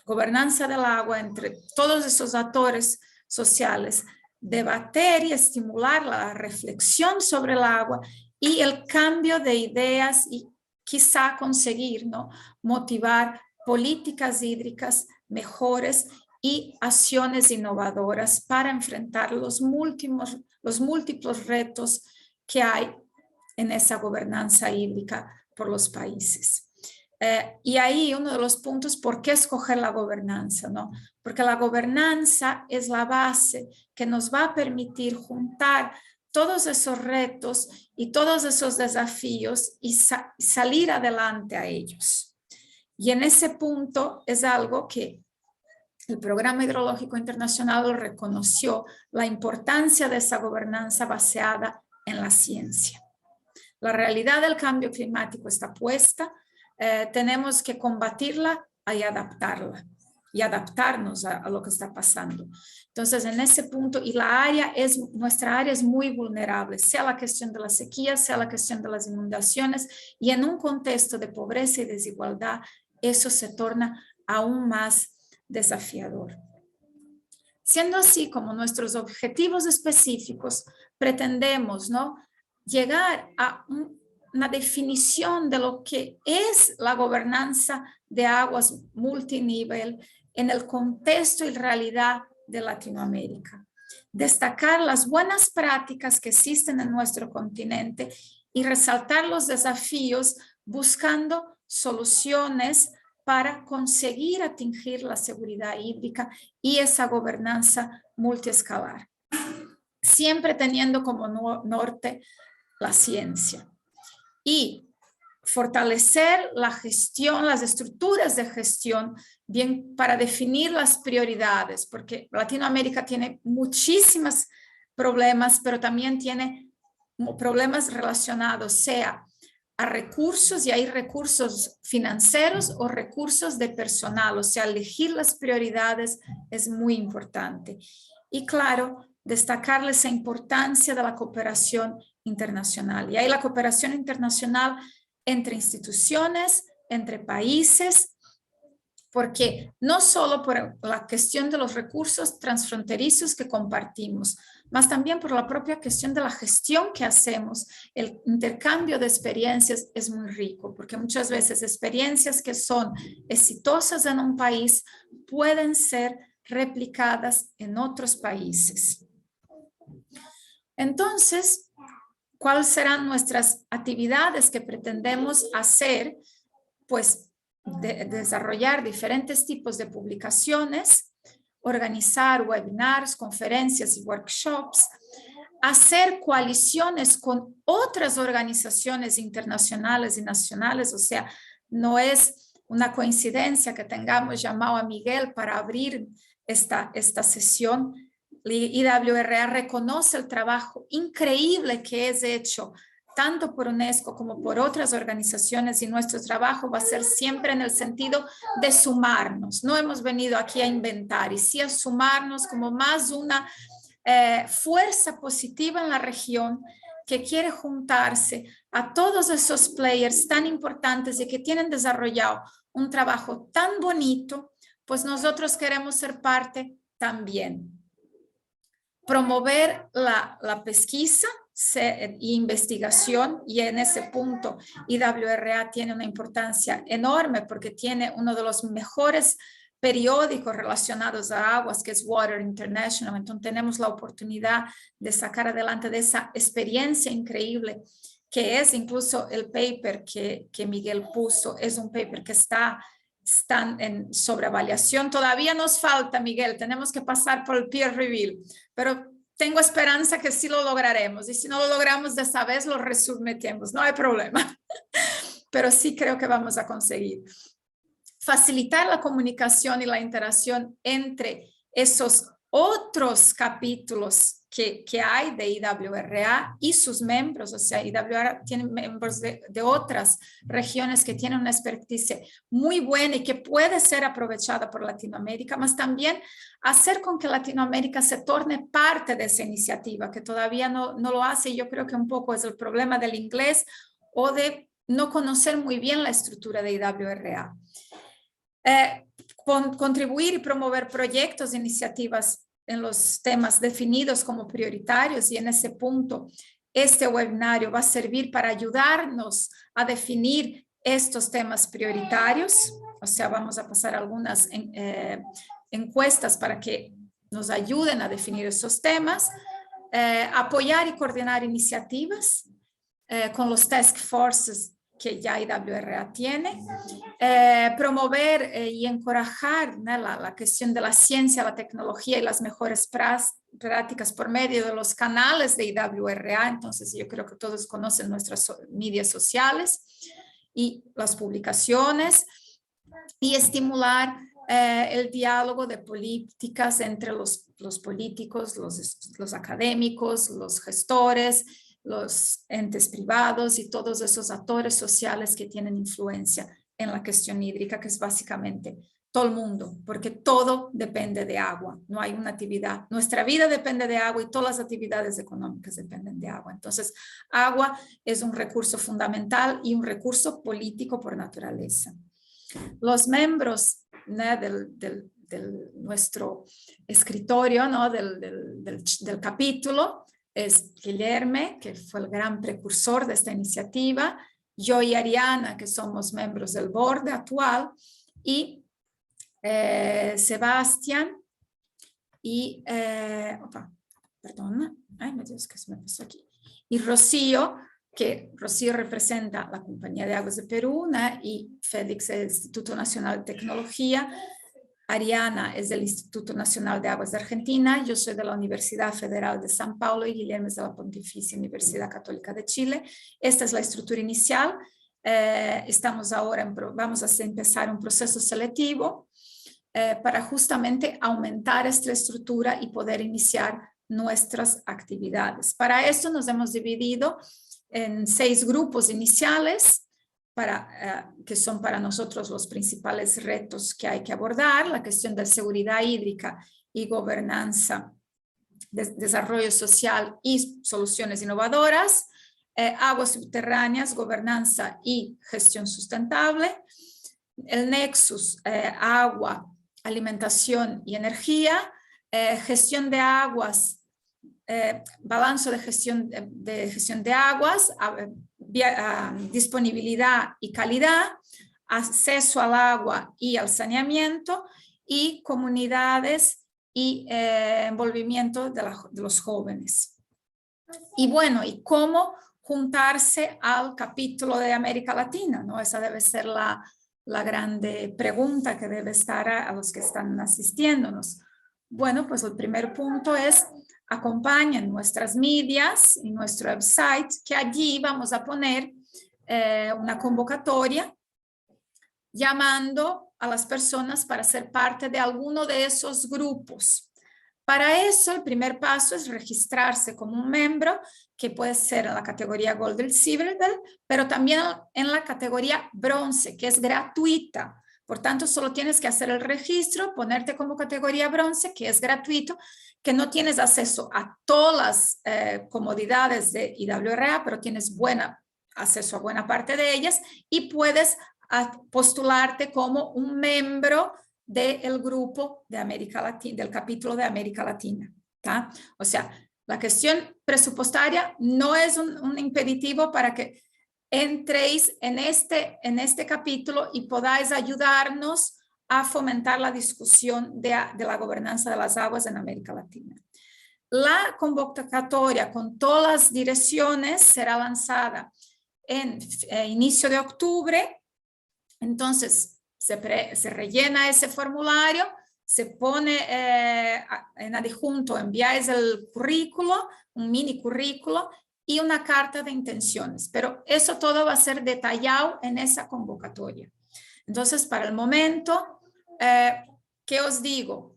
gobernanza del agua entre todos esos actores sociales, debatir y estimular la reflexión sobre el agua y el cambio de ideas y quizá conseguir, ¿no?, motivar políticas hídricas mejores y acciones innovadoras para enfrentar los múltiples retos que hay en esa gobernanza hídrica por los países. Y ahí uno de los puntos, ¿por qué escoger la gobernanza? ¿No? Porque la gobernanza es la base que nos va a permitir juntar todos esos retos y todos esos desafíos y salir adelante a ellos. Y en ese punto es algo que el Programa Hidrológico Internacional reconoció, la importancia de esa gobernanza basada en la ciencia. La realidad del cambio climático está puesta. Tenemos que combatirla y adaptarla y adaptarnos a lo que está pasando. Entonces, en ese punto, y nuestra área es muy vulnerable, sea la cuestión de la sequía, sea la cuestión de las inundaciones, y en un contexto de pobreza y desigualdad, eso se torna aún más desafiador. Siendo así, como nuestros objetivos específicos, pretendemos, ¿no?, llegar a una definición de lo que es la gobernanza de aguas multinivel en el contexto y realidad de Latinoamérica. Destacar las buenas prácticas que existen en nuestro continente y resaltar los desafíos buscando soluciones para conseguir atingir la seguridad hídrica y esa gobernanza multiescalar, siempre teniendo como norte la ciencia. Y fortalecer la gestión, las estructuras de gestión, bien para definir las prioridades, porque Latinoamérica tiene muchísimos problemas, pero también tiene problemas relacionados, sea a recursos, y hay recursos financieros o recursos de personal, o sea, elegir las prioridades es muy importante. Y claro, destacar esa importancia de la cooperación internacional. Y hay la cooperación internacional entre instituciones, entre países, porque no solo por la cuestión de los recursos transfronterizos que compartimos, mas también por la propia cuestión de la gestión que hacemos. El intercambio de experiencias es muy rico, porque muchas veces experiencias que son exitosas en un país pueden ser replicadas en otros países. Entonces, ¿cuáles serán nuestras actividades que pretendemos hacer? Pues desarrollar diferentes tipos de publicaciones, organizar webinars, conferencias y workshops, hacer coaliciones con otras organizaciones internacionales y nacionales, o sea, no es una coincidencia que tengamos llamado a Miguel para abrir esta sesión. IWRA reconoce el trabajo increíble que es hecho tanto por UNESCO como por otras organizaciones, y nuestro trabajo va a ser siempre en el sentido de sumarnos. No hemos venido aquí a inventar, y sí a sumarnos como más una fuerza positiva en la región que quiere juntarse a todos esos players tan importantes y que tienen desarrollado un trabajo tan bonito, pues nosotros queremos ser parte también. Promover la pesquisa e investigación, y en ese punto IWRA tiene una importancia enorme porque tiene uno de los mejores periódicos relacionados a aguas, que es Water International. Entonces tenemos la oportunidad de sacar adelante de esa experiencia increíble que es incluso el paper que Miguel puso. Es un paper que están en sobreevaluación. Todavía nos falta, Miguel, tenemos que pasar por el peer review, pero tengo esperanza que sí lo lograremos, y si no lo logramos de esta vez lo resometemos, no hay problema, pero sí creo que vamos a conseguir. Facilitar la comunicación y la interacción entre esos otros capítulos que hay de IWRA y sus miembros, o sea, IWRA tiene miembros de otras regiones que tienen una expertise muy buena y que puede ser aprovechada por Latinoamérica, mas también hacer con que Latinoamérica se torne parte de esa iniciativa, que todavía no lo hace, y yo creo que un poco es el problema del inglés o de no conocer muy bien la estructura de IWRA. Contribuir y promover proyectos e iniciativas en los temas definidos como prioritarios, y en ese punto este webinario va a servir para ayudarnos a definir estos temas prioritarios. O sea, vamos a pasar algunas encuestas para que nos ayuden a definir esos temas, apoyar y coordinar iniciativas con los task forces que ya IWRA tiene, promover y encorajar, ¿no?, la cuestión de la ciencia, la tecnología y las mejores prácticas por medio de los canales de IWRA. Entonces yo creo que todos conocen nuestras medios sociales y las publicaciones, y estimular el diálogo de políticas entre los políticos, los académicos, los gestores, los entes privados y todos esos actores sociales que tienen influencia en la cuestión hídrica, que es básicamente todo el mundo, porque todo depende de agua. No hay una actividad, nuestra vida depende de agua y todas las actividades económicas dependen de agua. Entonces, agua es un recurso fundamental y un recurso político por naturaleza. Los miembros, ¿no?, nuestro escritorio, ¿no? del capítulo, es Guillermo, que fue el gran precursor de esta iniciativa, yo y Ariana, que somos miembros del board actual, y Sebastián y, perdón, ay, mi Dios, que se me pasó aquí, y Rocio, que Rocio representa la Compañía de Aguas de Perú, ¿no? Y Félix es del Instituto Nacional de Tecnología, Ariana es del Instituto Nacional de Aguas de Argentina, yo soy de la Universidad Federal de San Paulo y Guillermo es de la Pontificia Universidad Católica de Chile. Esta es la estructura inicial. Estamos ahora, vamos a empezar un proceso selectivo para justamente aumentar esta estructura y poder iniciar nuestras actividades. Para esto nos hemos dividido en 6 grupos iniciales, que son para nosotros los principales retos que hay que abordar: la cuestión de seguridad hídrica y gobernanza, desarrollo social y soluciones innovadoras, aguas subterráneas, gobernanza y gestión sustentable, el nexus, agua, alimentación y energía, gestión de aguas, balance de gestión de aguas, disponibilidad y calidad, acceso al agua y al saneamiento, y comunidades y envolvimiento de los jóvenes. Y bueno, ¿y cómo juntarse al capítulo de América Latina? ¿No? Esa debe ser la grande pregunta que debe estar a los que están asistiéndonos. Bueno, pues el primer punto es: acompañen nuestras medias y nuestro website, que allí vamos a poner una convocatoria llamando a las personas para ser parte de alguno de esos grupos. Para eso, el primer paso es registrarse como un miembro, que puede ser en la categoría Gold y Silver, pero también en la categoría Bronce, que es gratuita. Por tanto, solo tienes que hacer el registro, ponerte como categoría Bronce, que es gratuito, que no tienes acceso a todas las comodidades de IWRA, pero tienes acceso a buena parte de ellas, y puedes postularte como un miembro del grupo de América Latina, del capítulo de América Latina. ¿Tá? O sea, la cuestión presupuestaria no es un impeditivo para que entréis en este capítulo y podáis ayudarnos a fomentar la discusión de la gobernanza de las aguas en América Latina. La convocatoria con todas las direcciones será lanzada en inicio de octubre. Entonces, se rellena ese formulario, se pone en adjunto, enviáis el currículo, un mini currículo y una carta de intenciones, pero eso todo va a ser detallado en esa convocatoria. Entonces, para el momento, ¿qué os digo?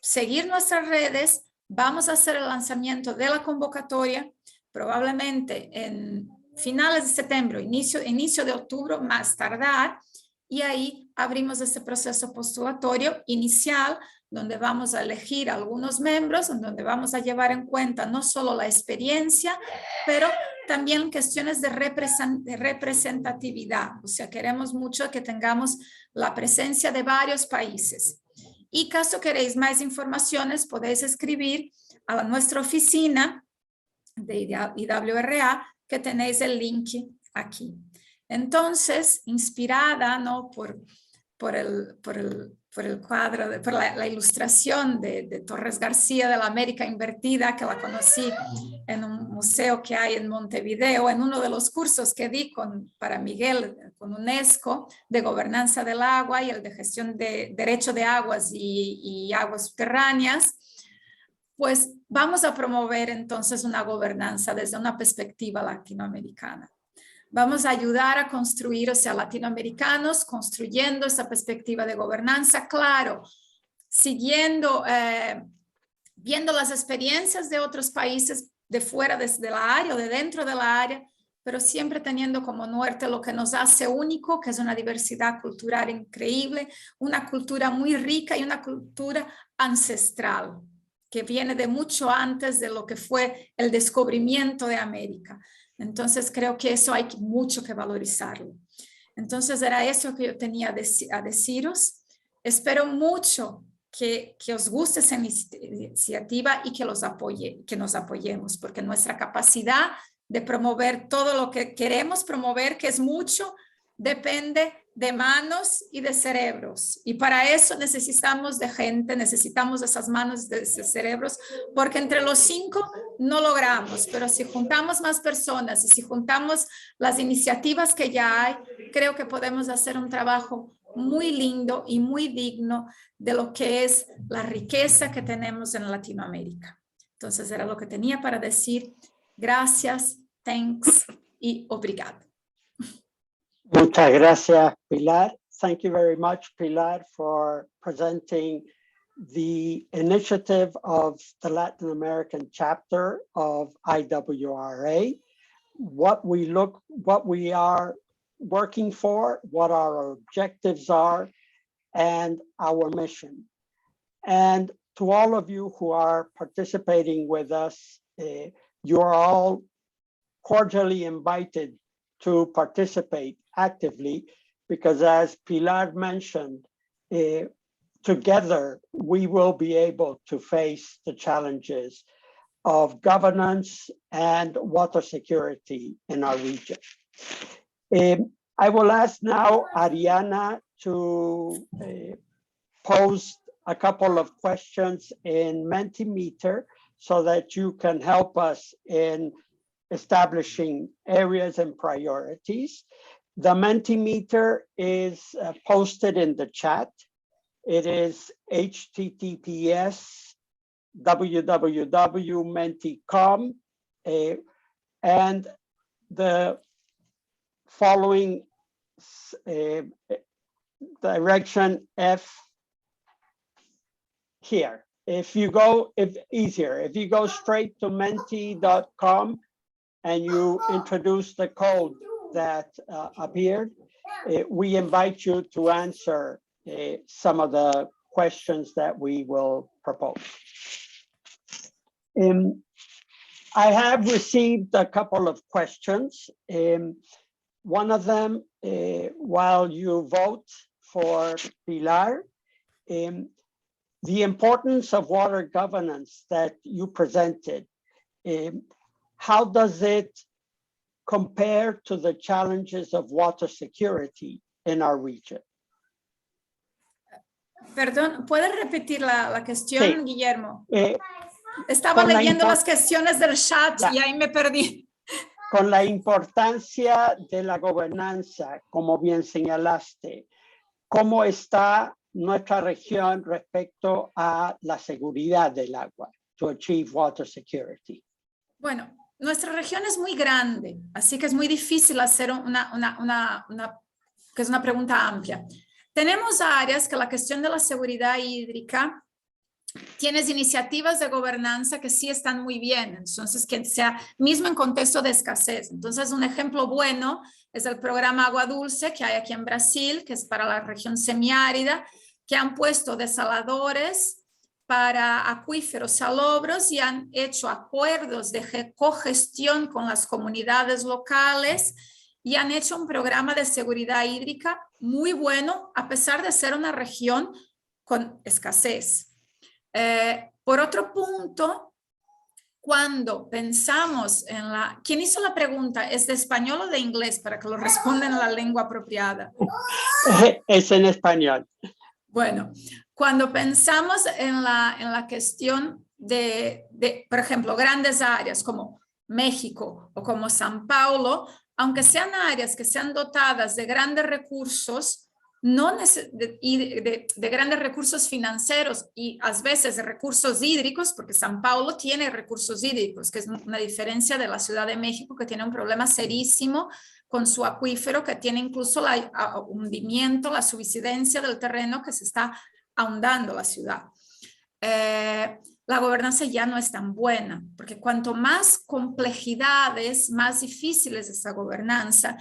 Seguir nuestras redes, vamos a hacer el lanzamiento de la convocatoria, probablemente en finales de septiembre, inicio de octubre, más tardar, y ahí abrimos este proceso postulatorio inicial, donde vamos a elegir algunos miembros, en donde vamos a llevar en cuenta no solo la experiencia, pero también cuestiones de representatividad. O sea, queremos mucho que tengamos la presencia de varios países. Y caso queréis más informaciones, podéis escribir a nuestra oficina de IWRA, que tenéis el link aquí. Entonces, inspirada, ¿no? por el cuadro, por la ilustración de Torres García de la América Invertida, que la conocí en un museo que hay en Montevideo, en uno de los cursos que di para Miguel con UNESCO de gobernanza del agua y el de gestión de derecho de aguas y aguas subterráneas. Pues vamos a promover entonces una gobernanza desde una perspectiva latinoamericana. Vamos a ayudar a construir, o sea, latinoamericanos, construyendo esa perspectiva de gobernanza, claro, siguiendo, viendo las experiencias de otros países de fuera de la área o de dentro de la área, pero siempre teniendo como norte lo que nos hace único, que es una diversidad cultural increíble, una cultura muy rica y una cultura ancestral, que viene de mucho antes de lo que fue el descubrimiento de América. Entonces creo que eso hay mucho que valorizarlo. Entonces era eso que yo tenía a deciros. Espero mucho que os guste esa iniciativa y que nos apoyemos, porque nuestra capacidad de promover todo lo que queremos promover, que es mucho, depende de manos y de cerebros. Y para eso necesitamos de gente, necesitamos de esas manos y de esos cerebros, porque entre los 5 no logramos, pero si juntamos más personas y si juntamos las iniciativas que ya hay, creo que podemos hacer un trabajo muy lindo y muy digno de lo que es la riqueza que tenemos en Latinoamérica. Entonces era lo que tenía para decir. Gracias, thanks y obrigado. Muchas gracias, Pilar. Thank you very much, Pilar, for presenting the initiative of the Latin American chapter of IWRA, what we are working for, what our objectives are, and our mission. And to all of you who are participating with us, you are all cordially invited to participate actively, because as Pilar mentioned, together we will be able to face the challenges of governance and water security in our region. I will ask now Ariana to pose a couple of questions in Mentimeter so that you can help us in establishing areas and priorities. The Mentimeter is posted in the chat. It is https://www.menti.com, and the following direction F here. If you go straight to menti.com and you introduce the code that appeared, we invite you to answer some of the questions that we will propose. I have received a couple of questions. One of them, while you vote for Pilar, the importance of water governance that you presented, how does it compare to the challenges of water security in our region? Perdón, ¿puedes repetir la cuestión, Sí. Guillermo? Estaba leyendo las cuestiones del chat y ahí me perdí. Con la importancia de la gobernanza, como bien señalaste, ¿cómo está nuestra región respecto a la seguridad del agua, to achieve water security? Bueno, nuestra región es muy grande, así que es muy difícil hacer que es una pregunta amplia. Tenemos áreas que la cuestión de la seguridad hídrica, tienes iniciativas de gobernanza que sí están muy bien, entonces que sea mismo en contexto de escasez. Entonces un ejemplo bueno es el programa Agua Dulce que hay aquí en Brasil, que es para la región semiárida, que han puesto desaladores para acuíferos salobros y han hecho acuerdos de cogestión con las comunidades locales y han hecho un programa de seguridad hídrica muy bueno, a pesar de ser una región con escasez. Por otro punto, cuando pensamos en la... ¿Quién hizo la pregunta? ¿Es de español o de inglés? Para que lo respondan en la lengua apropiada. Es en español. Bueno, cuando pensamos en la cuestión de, por ejemplo, grandes áreas como México o como São Paulo, aunque sean áreas que sean dotadas de grandes recursos, de grandes recursos financieros y a veces de recursos hídricos, porque São Paulo tiene recursos hídricos, que es una diferencia de la Ciudad de México, que tiene un problema serísimo con su acuífero, que tiene incluso el hundimiento, la subsidencia del terreno que se está ahondando la ciudad. La gobernanza ya no es tan buena, porque cuanto más complejidades, más difícil es esa gobernanza,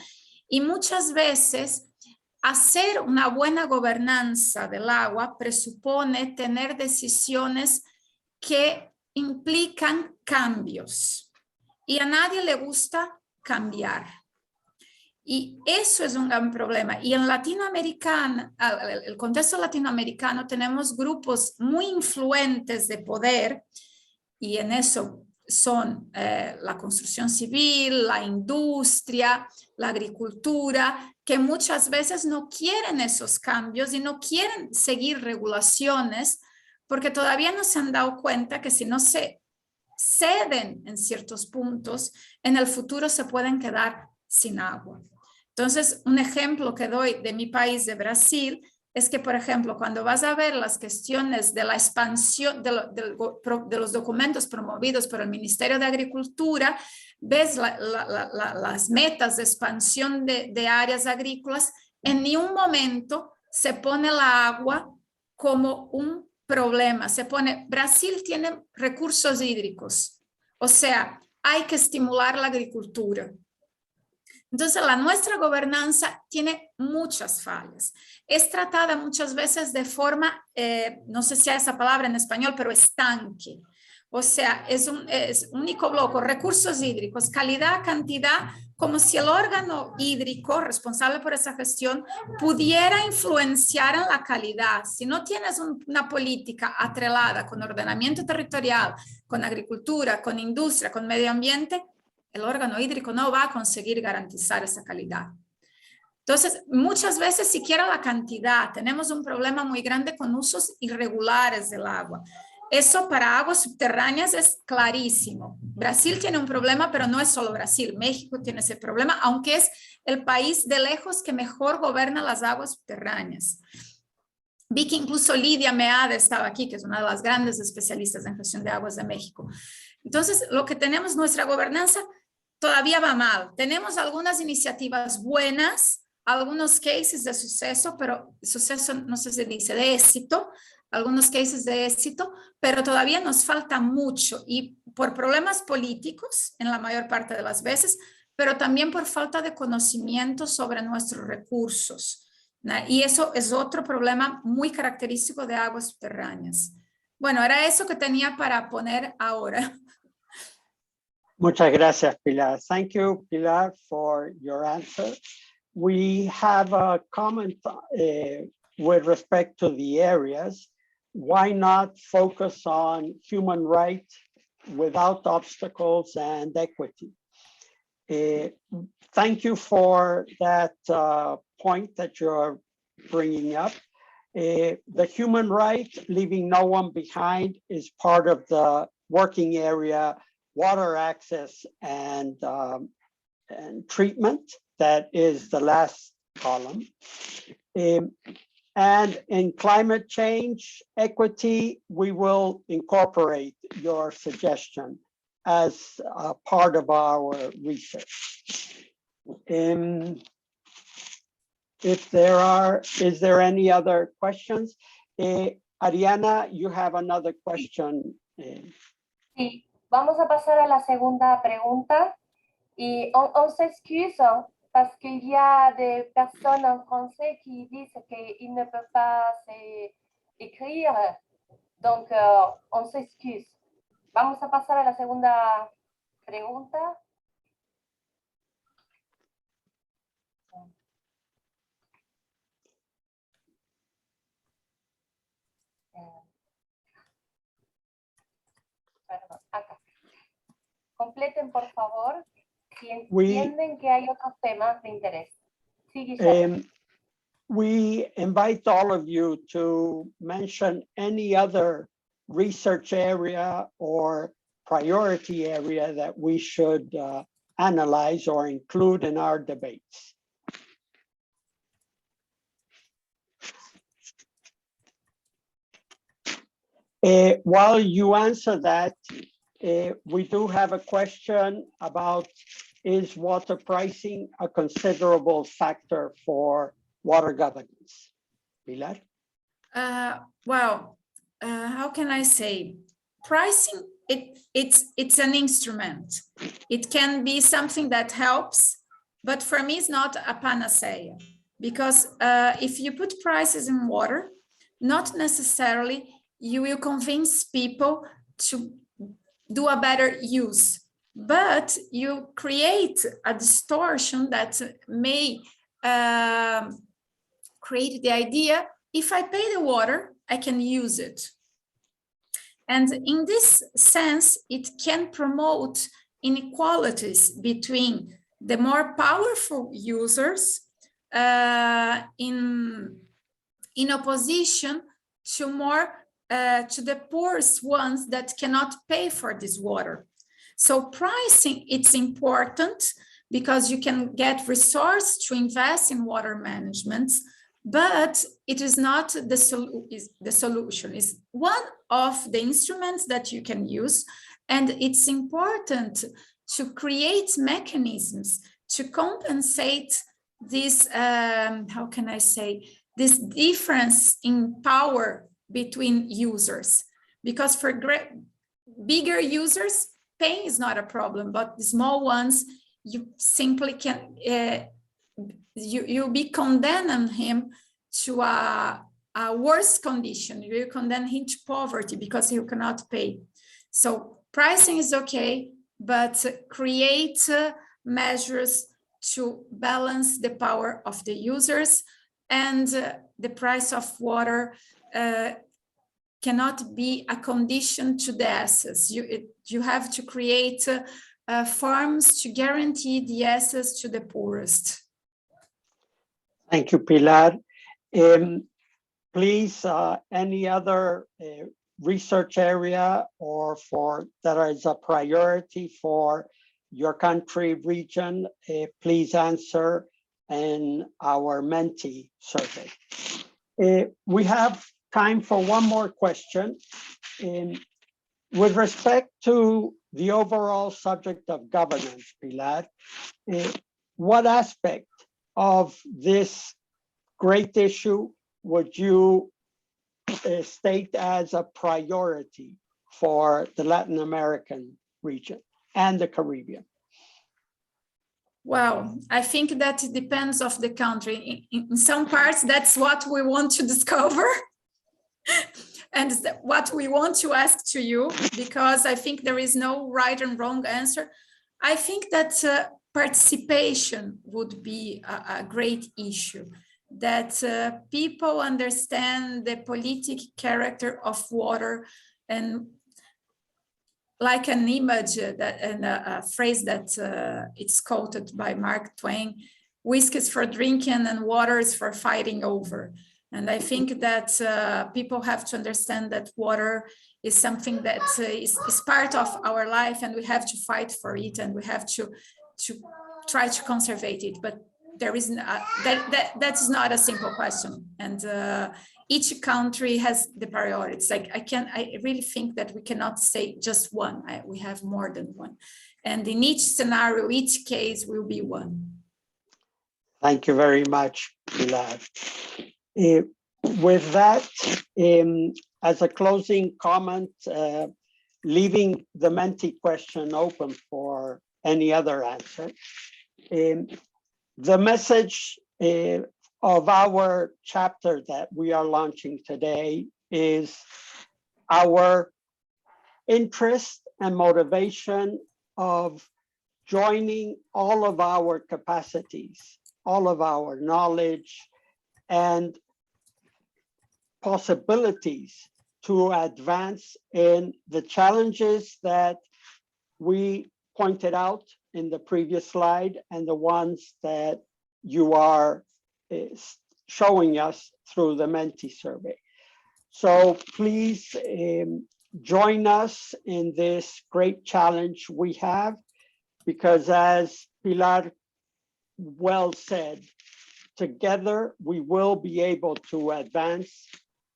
y muchas veces hacer una buena gobernanza del agua presupone tener decisiones que implican cambios, y a nadie le gusta cambiar. Y eso es un gran problema. Y en Latinoamérica, el contexto latinoamericano, tenemos grupos muy influentes de poder, y en eso son la construcción civil, la industria, la agricultura, que muchas veces no quieren esos cambios y no quieren seguir regulaciones porque todavía no se han dado cuenta que si no se ceden en ciertos puntos, en el futuro se pueden quedar sin agua. Entonces, un ejemplo que doy de mi país, de Brasil, es que, por ejemplo, cuando vas a ver las cuestiones de la expansión de los documentos promovidos por el Ministerio de Agricultura, ves las metas de expansión de áreas agrícolas, en ningún momento se pone la agua como un problema. Se pone, Brasil tiene recursos hídricos, o sea, hay que estimular la agricultura. Entonces, nuestra gobernanza tiene muchas fallas. Es tratada muchas veces de forma, no sé si hay esa palabra en español, pero estanque. O sea, es único bloque, recursos hídricos, calidad, cantidad, como si el órgano hídrico responsable por esa gestión pudiera influenciar en la calidad. Si no tienes una política atrelada con ordenamiento territorial, con agricultura, con industria, con medio ambiente, el órgano hídrico no va a conseguir garantizar esa calidad. Entonces, muchas veces siquiera la cantidad, tenemos un problema muy grande con usos irregulares del agua. Eso para aguas subterráneas es clarísimo. Brasil tiene un problema, pero no es solo Brasil. México tiene ese problema, aunque es el país de lejos que mejor gobierna las aguas subterráneas. Vi que incluso Lidia Meade estaba aquí, que es una de las grandes especialistas en gestión de aguas de México. Entonces, lo que tenemos, nuestra gobernanza todavía va mal. Tenemos algunas iniciativas buenas, algunos cases de suceso, pero suceso no sé si se dice de éxito, algunos cases de éxito, pero todavía nos falta mucho y por problemas políticos en la mayor parte de las veces, pero también por falta de conocimiento sobre nuestros recursos, ¿no? Y eso es otro problema muy característico de aguas subterráneas. Bueno, era eso que tenía para poner ahora. Muchas gracias, Pilar. Thank you, Pilar, for your answer. We have a comment with respect to the areas. Why not focus on human rights without obstacles and equity? Thank you for that point that you're bringing up. The human right, leaving no one behind, is part of the working area, water access and treatment. That is the last column. And in climate change equity, we will incorporate your suggestion as a part of our research. Is there any other questions? Ariana, you have another question. Sí, vamos a pasar a la segunda pregunta. Et on s'excuse parce qu'il y a des personnes en français qui disent qu'ils ne peuvent pas écrire. Donc, on s'excuse. Vamos a pasar a la segunda pregunta. Perdón, acá. Completen, por favor. Si entienden que hay otros temas de interés. Sí, Guillermo. We invite all of you to mention any other research area or priority area that we should analyze or include in our debates. While you answer that, we do have a question about, is water pricing a considerable factor for water governance? Pilar? Well, how can I say? Pricing, it's an instrument. It can be something that helps, but for me, it's not a panacea. Because if you put prices in water, not necessarily you will convince people to do a better use but you create a distortion that may create the idea, if I pay the water, I can use it. And in this sense, it can promote inequalities between the more powerful users in opposition to to the poorest ones that cannot pay for this water. So pricing, it's important because you can get resources to invest in water management, but it is not the solution. It's one of the instruments that you can use, and it's important to create mechanisms to compensate this, how can I say, this difference in power between users. Because for bigger users, paying is not a problem, but the small ones, you simply can, you'll be condemning him to a worse condition. You condemn him to poverty because he cannot pay. So pricing is okay, but create measures to balance the power of the users, and the price of water cannot be a condition to the access. You have to create farms to guarantee the access to the poorest. Thank you, Pilar. Please, any other research area or that is a priority for your country, region, please answer in our Menti survey. We have time for one more question. With respect to the overall subject of governance, Pilar, what aspect of this great issue would you state as a priority for the Latin American region and the Caribbean? Well, I think that it depends of the country. In some parts, that's what we want to discover. And what we want to ask to you, because I think there is no right and wrong answer. I think that participation would be a great issue, that people understand the politic character of water, and like an image and a phrase that it's quoted by Mark Twain, whiskey is for drinking and water is for fighting over. And I think that people have to understand that water is something that is part of our life, and we have to fight for it, and we have to try to conserve it. But there is that is not a simple question, and each country has the priorities. Like I really think that we cannot say just one. We have more than one, and in each scenario, each case will be one. Thank you very much, Pilar. With that, as a closing comment, leaving the Menti question open for any other answer, the message of our chapter that we are launching today is our interest and motivation of joining all of our capacities, all of our knowledge, and possibilities to advance in the challenges that we pointed out in the previous slide and the ones that you are showing us through the Menti survey. So please join us in this great challenge we have, because as Pilar well said, together we will be able to advance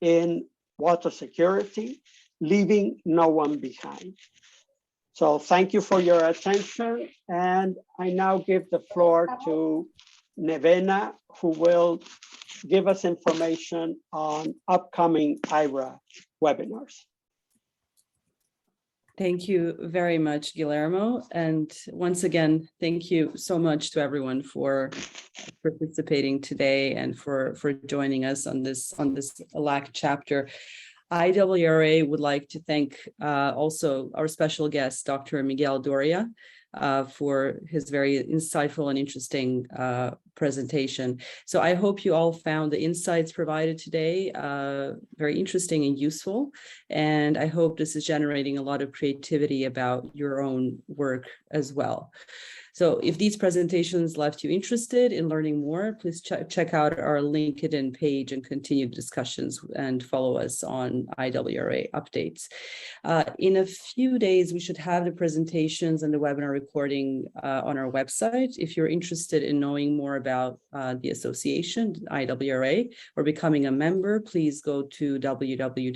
in water security, leaving no one behind. So thank you for your attention. And I now give the floor to Nevena, who will give us information on upcoming IWRA webinars. Thank you very much, Guillermo. And once again, thank you so much to everyone for participating today and for joining us on this LAC chapter. IWRA would like to thank also our special guest, Dr. Miguel Doria, for his very insightful and interesting presentation. So I hope you all found the insights provided today very interesting and useful. And I hope this is generating a lot of creativity about your own work as well. So if these presentations left you interested in learning more, please check out our LinkedIn page and continue discussions and follow us on IWRA updates. In a few days, we should have the presentations and the webinar recording on our website. If you're interested in knowing more about the association, IWRA, or becoming a member, please go to www.iwra.org.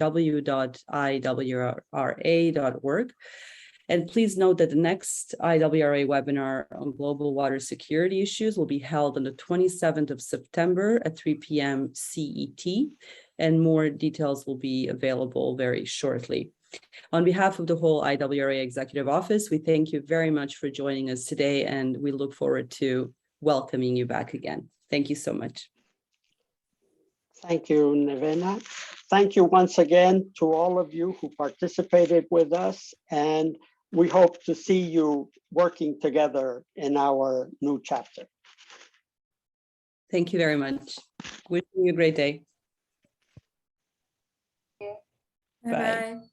And please note that the next IWRA webinar on global water security issues will be held on the 27th of September at 3 p.m. CET, and more details will be available very shortly. On behalf of the whole IWRA Executive Office, we thank you very much for joining us today, and we look forward to welcoming you back again. Thank you so much. Thank you, Nevena. Thank you once again to all of you who participated with us, and we hope to see you working together in our new chapter. Thank you very much. Wishing you a great day. Bye-bye. Bye.